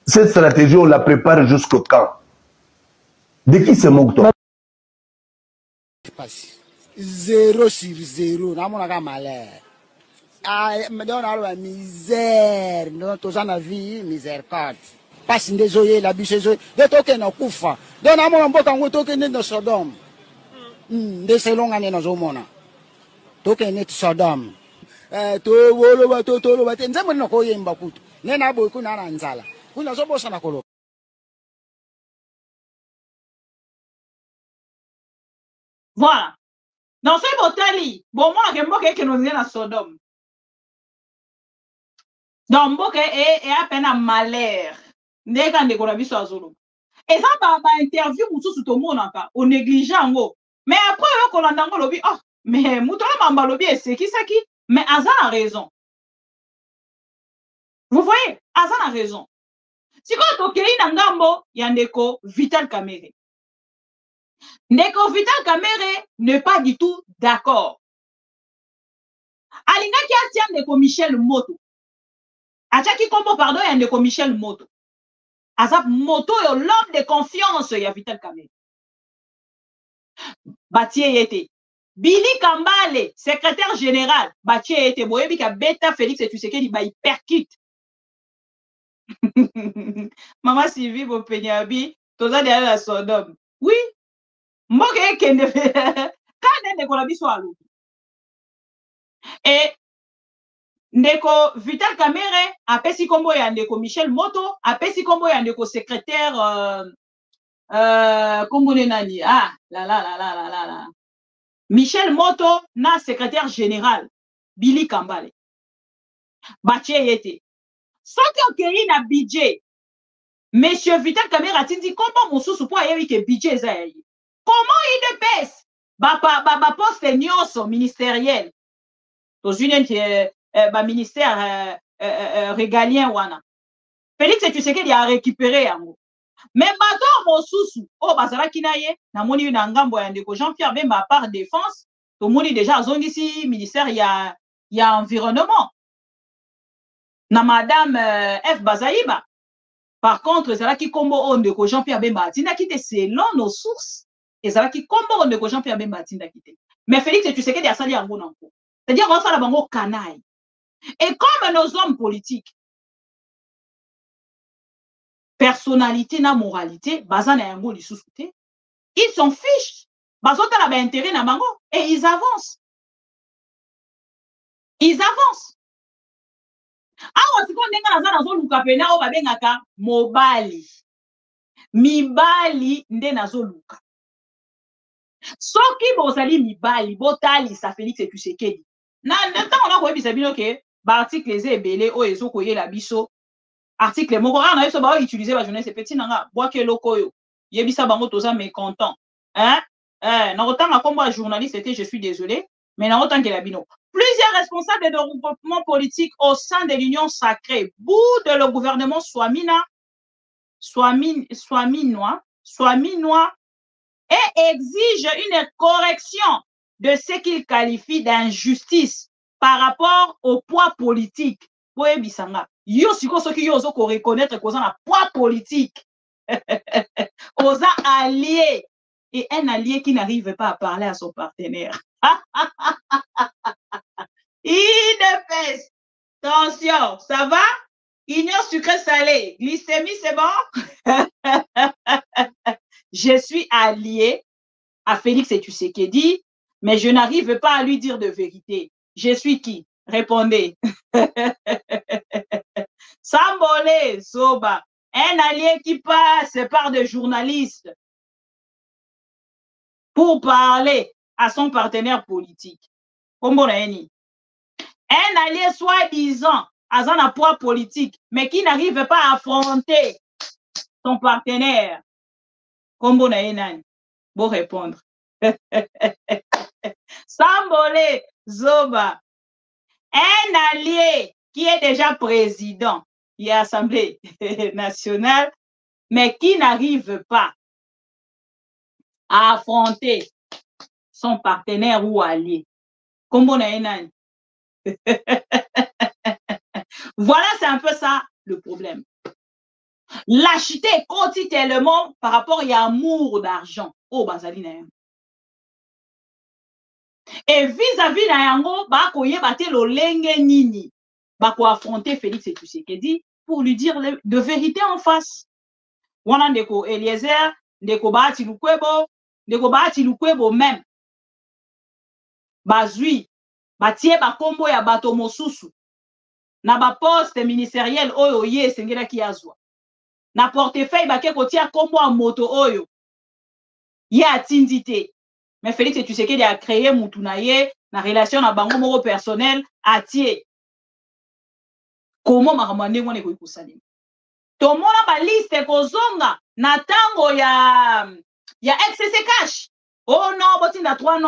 Speaker 6: Cette stratégie, on la prépare jusqu'au quand? De qui se moque-t-on?
Speaker 5: 0 sur 0, n'a pas malheur. Ah, mais on a la misère, nous avons la vie, miséricorde. Parce que désolé, la bûche, de token en koufa. Donc, on a un peu de token de Sodome. De ces longues années, nous avons token de Sodome.
Speaker 1: Voilà. Dans ce botali, bon, moi, je ne sais pas nous sommes à Sodome. Donc, mboke est à peine un malheur. N'est qu'un décorabiso à Zolo. Et ça, par interview, tout le monde au négligeant. Mais après, on a un lobby. Ah, mais Moutola Mamba lobby, c'est qui ça qui? Mais Azan a raison. Vous voyez, Azan a raison. Si quand tu es Nangambo, il y a Ndeko Vital Kamere. Ndeko Vital Kamere n'est pas du tout d'accord. Alinga qui a tient Ndeko Michel Moto. Achaki Kombo, pardon, il y a Ndeko Michel Moto. Azap Moto est l'homme de confiance, il y a Vital Kamere. Batie était. Billy Kambale, secrétaire général, Batie était. Boyebi ka Beta Félix et tu sais qu'il y a hyperkit. Maman Sylvie Bopenyabi, toza derrière la Sodome. Oui. Moke kende quand Ndeko la biso alo. Et Ndeko Vital Kamere apesi kombo ya Ndeko Michel Moto, apesi kombo ya Ndeko secrétaire kombo nani. Ah, la. Michel Moto na secrétaire général Billy Kambale. Batie yete. Sans que na budget. Monsieur Vital Kamere a dit comment mon sous pour ayer que budget ça. Comment il ne baisse? poste nyonso ministériel ministère régalien wana Félix Tshisekedi a récupéré yango mais bato mosusu o bazalaki na ye namoni na ngambo ya ndeko Jean-Pierre Bemba par défense tomoni déjà azongisi ministère ya environnement na madame F Bazaïba. Par contre ezalaki kombo o ndeko Jean-Pierre Bemba atindaki te selon nos sources ezalaki kombo o ndeko Jean-Pierre Bemba atindaki te mais Félix Tshisekedi asali yango nango c'est-à-dire on sala bango canaille et comme nos hommes politiques personnalité na moralité baza na yango lisusu te ils s'en fichent bazotala ba intérêt na bango et ils avancent awa siko ndenge naza nazoluka pena oyo babengaka mibali nde nazoluka soki bozali mibali botalisa Félix Tshisekedi na ntango nakoyebisa bino ke baarticle eza ebele oyo ezokoyela biso article moko na biso baoutilize bajournaliste petit nanga bwaki eloko oyo yebisa bango toza mécontent nakotanga kombo ya journaliste ete je suis désolé mais nakotangela bino plusieurs responsables de regroupement politique au sein de l'Union sacrée bout de le gouvernement Swaminois et exige une correction de ce qu'il qualifie d'injustice par rapport au poids politique. Bisanga. Yo siko soki yo ozo ko reconnaître qu'on a un poids politique. Oza allié et un allié qui n'arrive pas à parler à son partenaire. IDPS. Attention, ça va? Union sucré salé. Glycémie, c'est bon? Je suis allié à Félix Tshisekedi, mais je n'arrive pas à lui dire de vérité. Je suis qui? Répondez. Sambole, Soba, un allié qui passe par des journalistes pour parler à son partenaire politique. Un allié soi-disant à un poids politique, mais qui n'arrive pas à affronter son partenaire. Combo na bon répondre. Sambole, Zoba, un allié qui est déjà président de l'Assemblée nationale, mais qui n'arrive pas à affronter son partenaire ou allié. Combo na Voilà, c'est un peu ça le problème. L'acheter quotidiennement par rapport à amour d'argent. Oh, bazali na yango. Et vis-à-vis na yango, bako yebate lo lenge nini. Bako affronter Félix Tshisekedi pour lui dire de vérité en face. Wana ndeko Eliezer, ndeko Bahati Lukwebo même. Bazui, batie bakombo ya bato mosusu. Na ba poste ministériel oyo ye sengela ki azwa. Na portefeuille bake kotia kombo a moto oyo. Ye atindi te. Mais Félix Tshisekedi a créé mutu na ye na relation na bango moko personnel atie. Comment makamande ngone ko ikusalima. Tomona ba liste kozonga na tango ya XCC cash. Oh non, botinda 3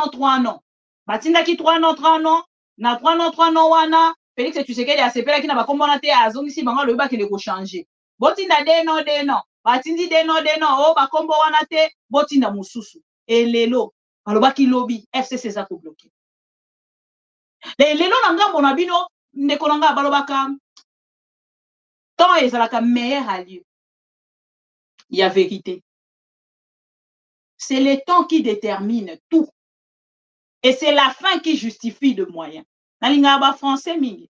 Speaker 1: non. Batinda ki 3 non. Na 3 non wana Félix Tshisekedi a sepela ki na bakombo na te azongisi bango le ba kele ko changer. Botinda de non. Batindi de non. Oh bakombo wana te botinda mususu. Et lelo balobaki lobby FCC za ko bloquer. Lelo na ngambo na bino ndeko nanga balobaka tant ezalaka meilleur à lieu. Il y a vérité. C'est le temps qui détermine tout. Et c'est la fin qui justifie le moyen. Nalinga ba français mingi.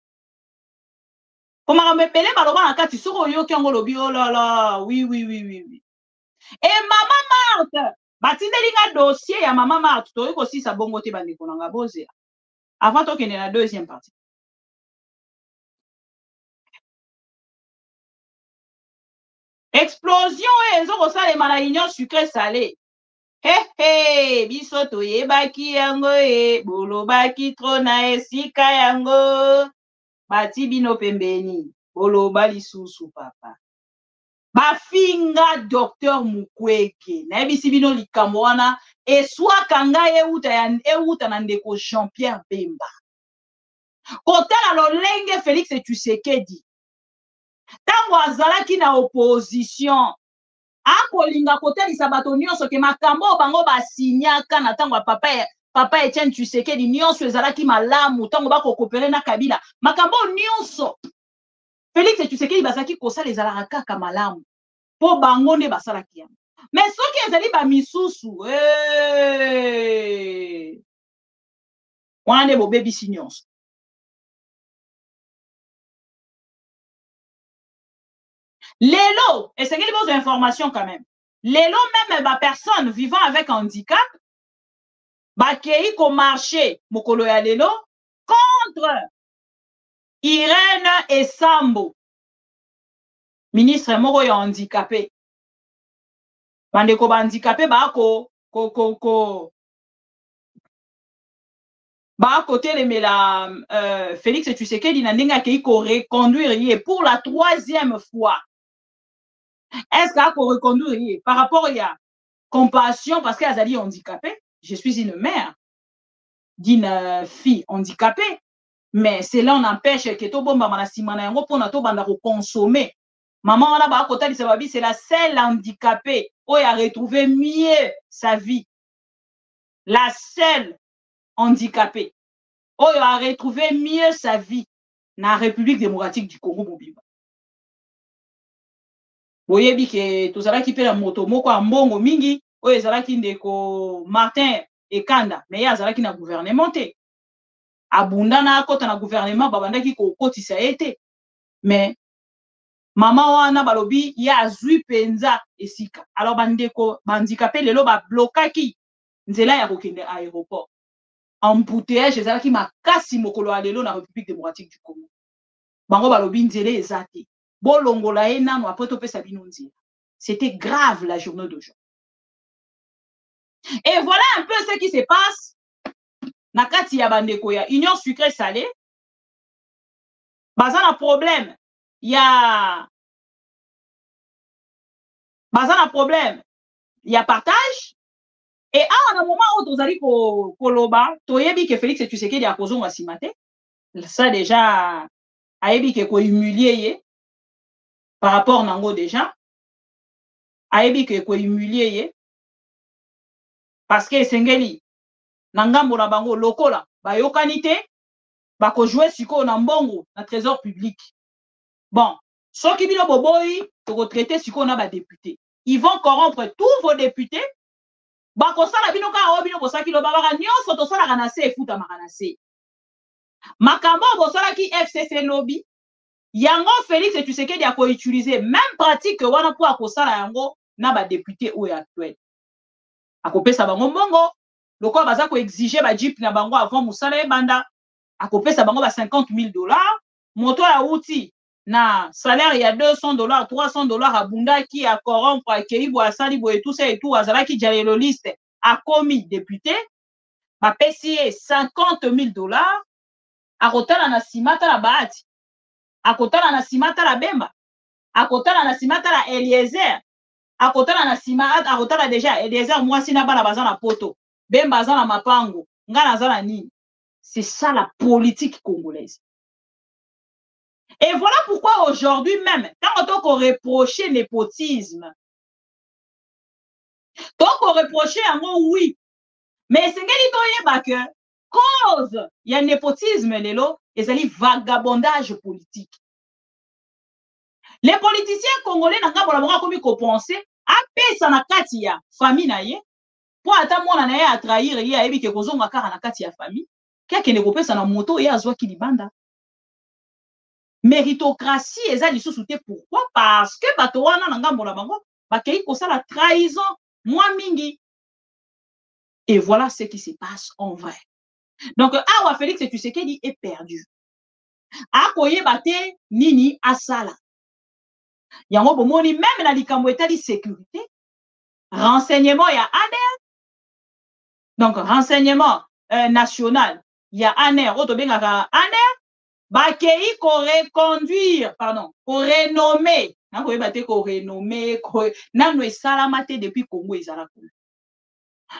Speaker 1: Comment me pele baloba na kati soko yo kengo lobi oh là là. Oui. Et maman Marthe, batindelinga dossier ya maman Marthe to ko si sa bongo te bandeko nanga boze. Avant to kende na deuxième partie. Explosion ezoko salema na union sucré salé. Biso toyebaki yango bolobaki tro na esika yango bati bino pembeni boloba lisusu papa bafinga Docteur Mukwege na yebisi bino likambo wana eswaka ngai euta na ndeko Jean-Pierre Bemba kotala lolenge Félix Tshisekedi tango azalaki na opposition akolinga kotalisa bato nyonso ke makambo bango basinyaka na tango papa Etienne Tshisekedi nyonso ezalaki malamu tango bakokopere na Kabila makambo nyonso Félix Tshisekedi bazaki kosala ezalaka kaka malamu po bango nde basalaki yango mais soki ezali bamisusu wana nde bobebisi nyonso. Lelo, et c'est qu'il y a des informations quand même. Lelo, même ma personne vivant avec handicap, bakei ko marché mokolo ya lelo contre Irène Esambo, ministre moko ya handicapé. Bandeko ba handicapé bako telemela Félix Tshisekedi na ndenge akei ko reconduire pour la 3e fois. Est-ce qu'il faut reconduire par rapport à compassion parce qu'elle a dit handicapée? Je suis une mère d'une fille handicapée, mais cela n'empêche que tout bon bama na simana yango pona to banda ko consommer. Maman wana ba kota lisababi c'est la seule handicapée où elle a retrouvé mieux sa vie. La seule handicapée où elle a retrouvé mieux sa vie na République démocratique du Congo Mobimba. Boyebi ke tozalaki pe na moto moko ya mbongo mingi oyo ezalaki ndeko Martin Ekanda mais ya azalaki na gouvernement te abunda na akota na gouvernement babandaki kokotisa ye te mais mama wana balobi ya azwi penza esika alors bandeko bandikape lelo bablokaki nzela ya kokende aéroport embouteillage ezalaki makasi mokolo ya lelo na République démocratique du Congo bango balobi nzela eza te. C'était grave la journée d'aujourd'hui. Et voilà un peu ce qui se passe. Nakati ya bandeko ya Union sucrée salée. Bazana problème. Il y a partage. Et à un moment où tozali ko koloba, toyebi ke Félix Tshisekedi a kozonga simate. Ça déjà ayebi ke ko humilier ye. Par rapport nango déjà ayebi ke ko humilier ye parce que sengeli nangambo na bango lokola bayokani te bako jouer siko na mbongo na trésor public. Bon, soki bino boboyi to traiter siko na ba député, ils vont corrompre tous vos députés bako sala bino ka bino bosaki lo baba nyonso to sala kana se futa makana se makambo bosala ki FCC lobby. Yango Félix Tshisekedi a utiliser même pratique wana pour akosala yango na ba député ou actuel. Akopesa bango mbongo, loko baza ko exiger ba jeep na bango avant musala banda, akopesa bango ba $50,000, moto ya outi na salaire ya $200, $300 abunda ki a corrompre akeibo asali bo et tout ça et tout azalaki jalelo liste a commis député, ba pesi $50,000 akotala na simata la baati. Akotala na simata la Bemba, akotala na simata la Eliezer, akotala na simata, akotala déjà Eliezer mwasi na bana bazana poto, Bemba zana mapango, ngana zana nini. C'est ça la politique congolaise. Et voilà pourquoi aujourd'hui même, quand on reproche le népotisme, donc on reproche un mot oui, mais c'est que cause il y a népotisme lelo et ça vagabondage politique. Les politiciens congolais n'ont pas comme penser à pesa na kati ya famille na ye pour ata mona na ye a trahir ye ayebi ke kozonga kaka na kati ya famille keke ne kopesa na moto ye azwa kilibanda. Méritocratie eza lisusu te. Pourquoi? Parce que bato wana na ngambo na bango bakei kosala trahison moi mingi. Et voilà ce qui se passe en vrai. Donc, awa Félix Tshisekedi est perdu. Akoye bate nini asala. Yango bomoni même na likambo etali sécurité, renseignement ya ANER. Donc renseignement national, ya ANER, oto bengaka ANER, bakei reconduire, pardon, renommer, renommer, nano esalama te depuis Congo ezala Congo.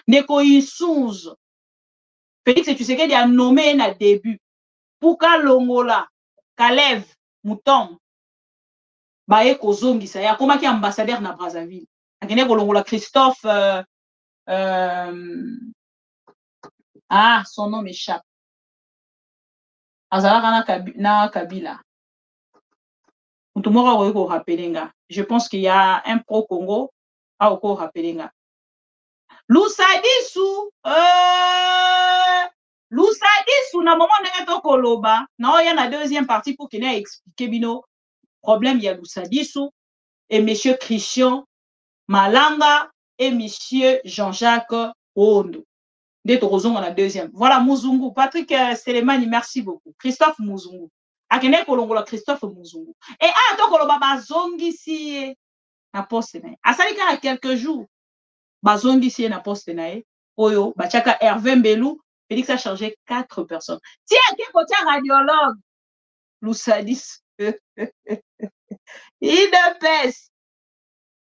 Speaker 1: Neko Isunz, Félix Tshisekedi a nommé na début, Puka Longola, Kalev, Moutom, bae kozongisa, ya komaki ambassadeur na Brazzaville. Akene kolongola Christophe, son nom m'échappe. Azalaka na Kabila. Je pense qu'il y a un pro-Congo à Oko Rapelinga. Lusadisu, na moment de Koloba, non, il y a la deuxième partie pour qu'il ait expliqué bino problème, il y a Lusadisu et monsieur Christian Malanga et monsieur Jean-Jacques Ondo. D'être dans la deuxième. Voilà, Muzungu. Patrick Selemani, merci beaucoup. Christophe Muzungu. Akene kolongola Christophe Muzungu. Et to koloba bazongi si na poste na. Asalika à quelques jours. Bazongi si na poste na. Oyo, bachaka Hervé Mbelou, Félix a changé 4 personnes. Tiens, qui côté radiologue? Loussadis. IDPS.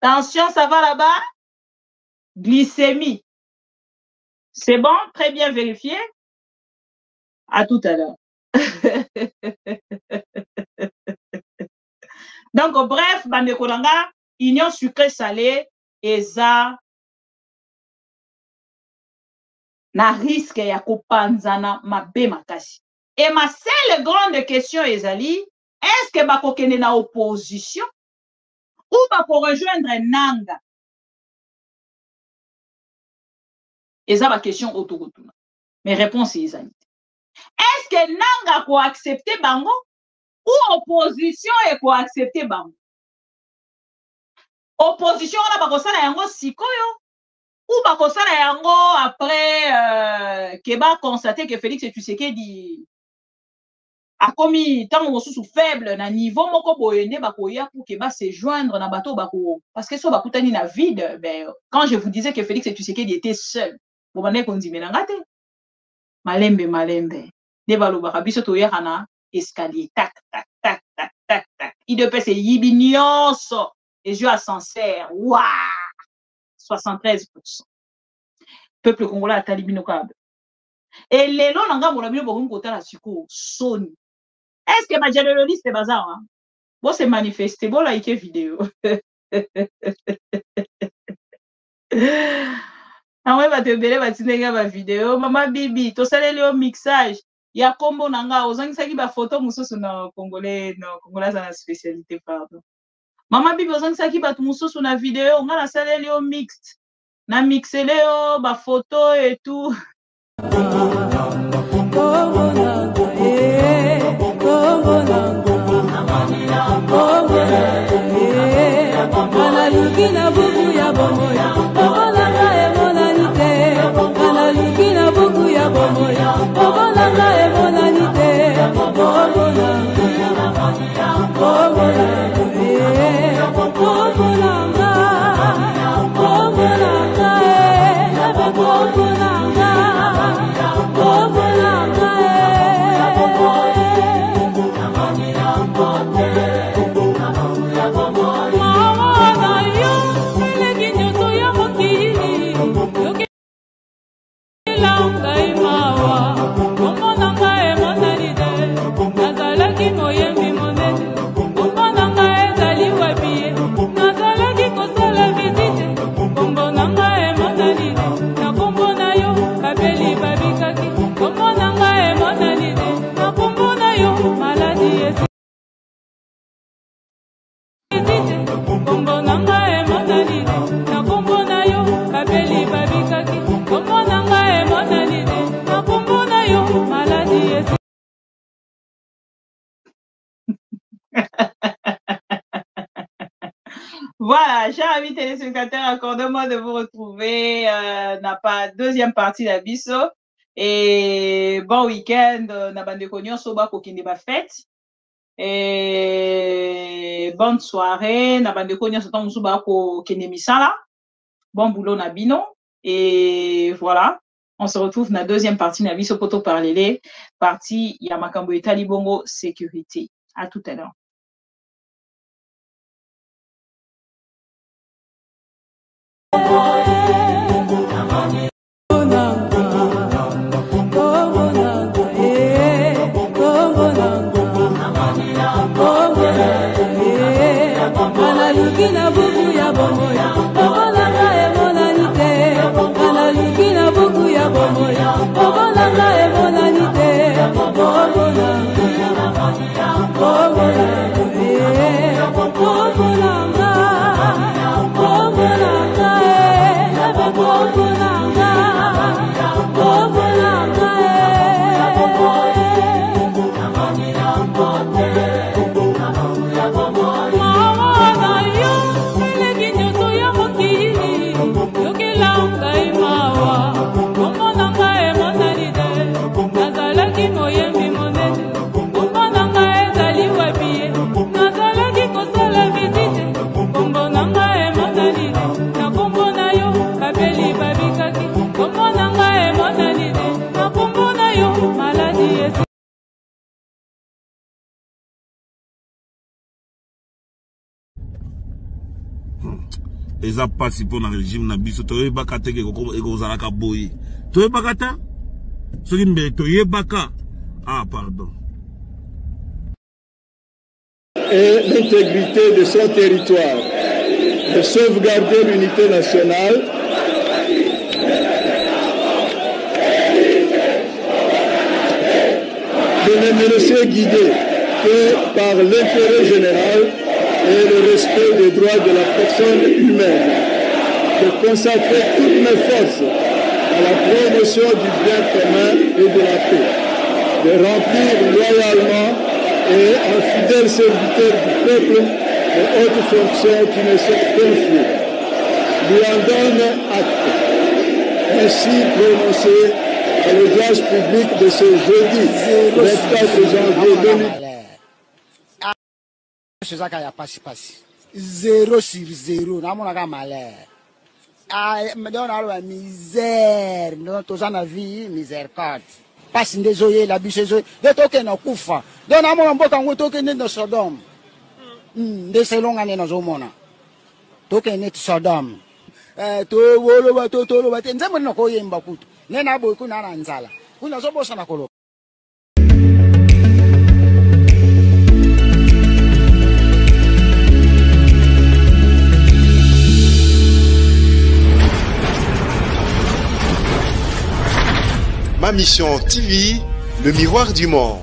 Speaker 1: Tension, ça va là-bas? Glycémie. C'est bon, très bien vérifié. À tout à l'heure. Donc, bref, bande kolanga, union sucré salé, eza na risque ya kopanzana mabe makasi. Et ma seule grande question ezali, est-ce que bako kende na opposition ou bako rejoindre Nanga? Eza ba question autour-retour. Mes réponses ezali. Est-ce que Nanga ko accepter bango ou opposition et ko accepter bango? Opposition on a bakosala yango sikoyo ou bakosala yango après Keba constaté que Félix Tshisekedi a commis tant mosusu faible na niveau moko boyende bakoya pour Keba se joindre na bateau bako parce que so bakutani na vide. Ben quand je vous disais que Félix Tshisekedi était seul, bon bande kondime na ngate malembe de balobaka biso toyaka na escalier tac tac tac tac tac tac IDPS yibi nyonso les yeux à sincère. Waouh, 73%. Peuple congolais a talibino kab. Et les lots n'anga mon ami beaucoup côté la suko Sony. Est-ce que ma journaliste est bazar hein? Bon c'est manifesté bon like vidéo. Ah ouais va te belé va tinega ba vidéo mama bibi to saleli au mixage. Ya kombo nanga ozangisa ki ba photo mususu na congolais na spécialité pardon. Mama bibi ozangisa ki ba mususu na vidéo nga na saleli au mixed. Na mixele o ba photo et tout. Voilà, chers amis téléspectateurs, accordez-moi de vous retrouver dans la deuxième partie d'Abisso. Et bon week-end, na bande konyo soba kokinde ba fête. Et bonne soirée, na bande konyo soba musuba ko kende misala. Bon boulot na bino. Et voilà. On se retrouve dans la deuxième partie de Biso Poto Parlele, partie Yamakambo et Talibongo Sécurité. À tout à l'heure.
Speaker 11: eza pasi pour na régime na biso toyebaka te ke ekozalaka boye toyebaka te soki mbele toyebaka pardon
Speaker 12: et l'intégrité de son territoire, de sauvegarder l'unité nationale de ne me laisser guider que par l'intérêt général et le respect des droits de la personne humaine, de consacrer toutes mes forces à la promotion du bien commun et de la paix, de remplir loyalement et en fidèle serviteur du peuple les hautes fonctions qui me sont confiées. Lui en donne acte. Ainsi prononcé à l'audience publique de ce jeudi 24 janvier 2000.
Speaker 5: Sezaka ya pasi pasi 0 sur 0 namona ka malheur me donne alors misère non toza na vie miséricorde pasi ndezoye la biso zo de toke na kufa donc namona mboka ngo toke ne Sodome nde selonga ne nazomona toke ne Sodome to wolo ba to ba te nzembo na ko yemba kutu ne na boy kuna na nzala kuna zo bosa na kolo.
Speaker 2: Ma mission TV, le miroir du monde.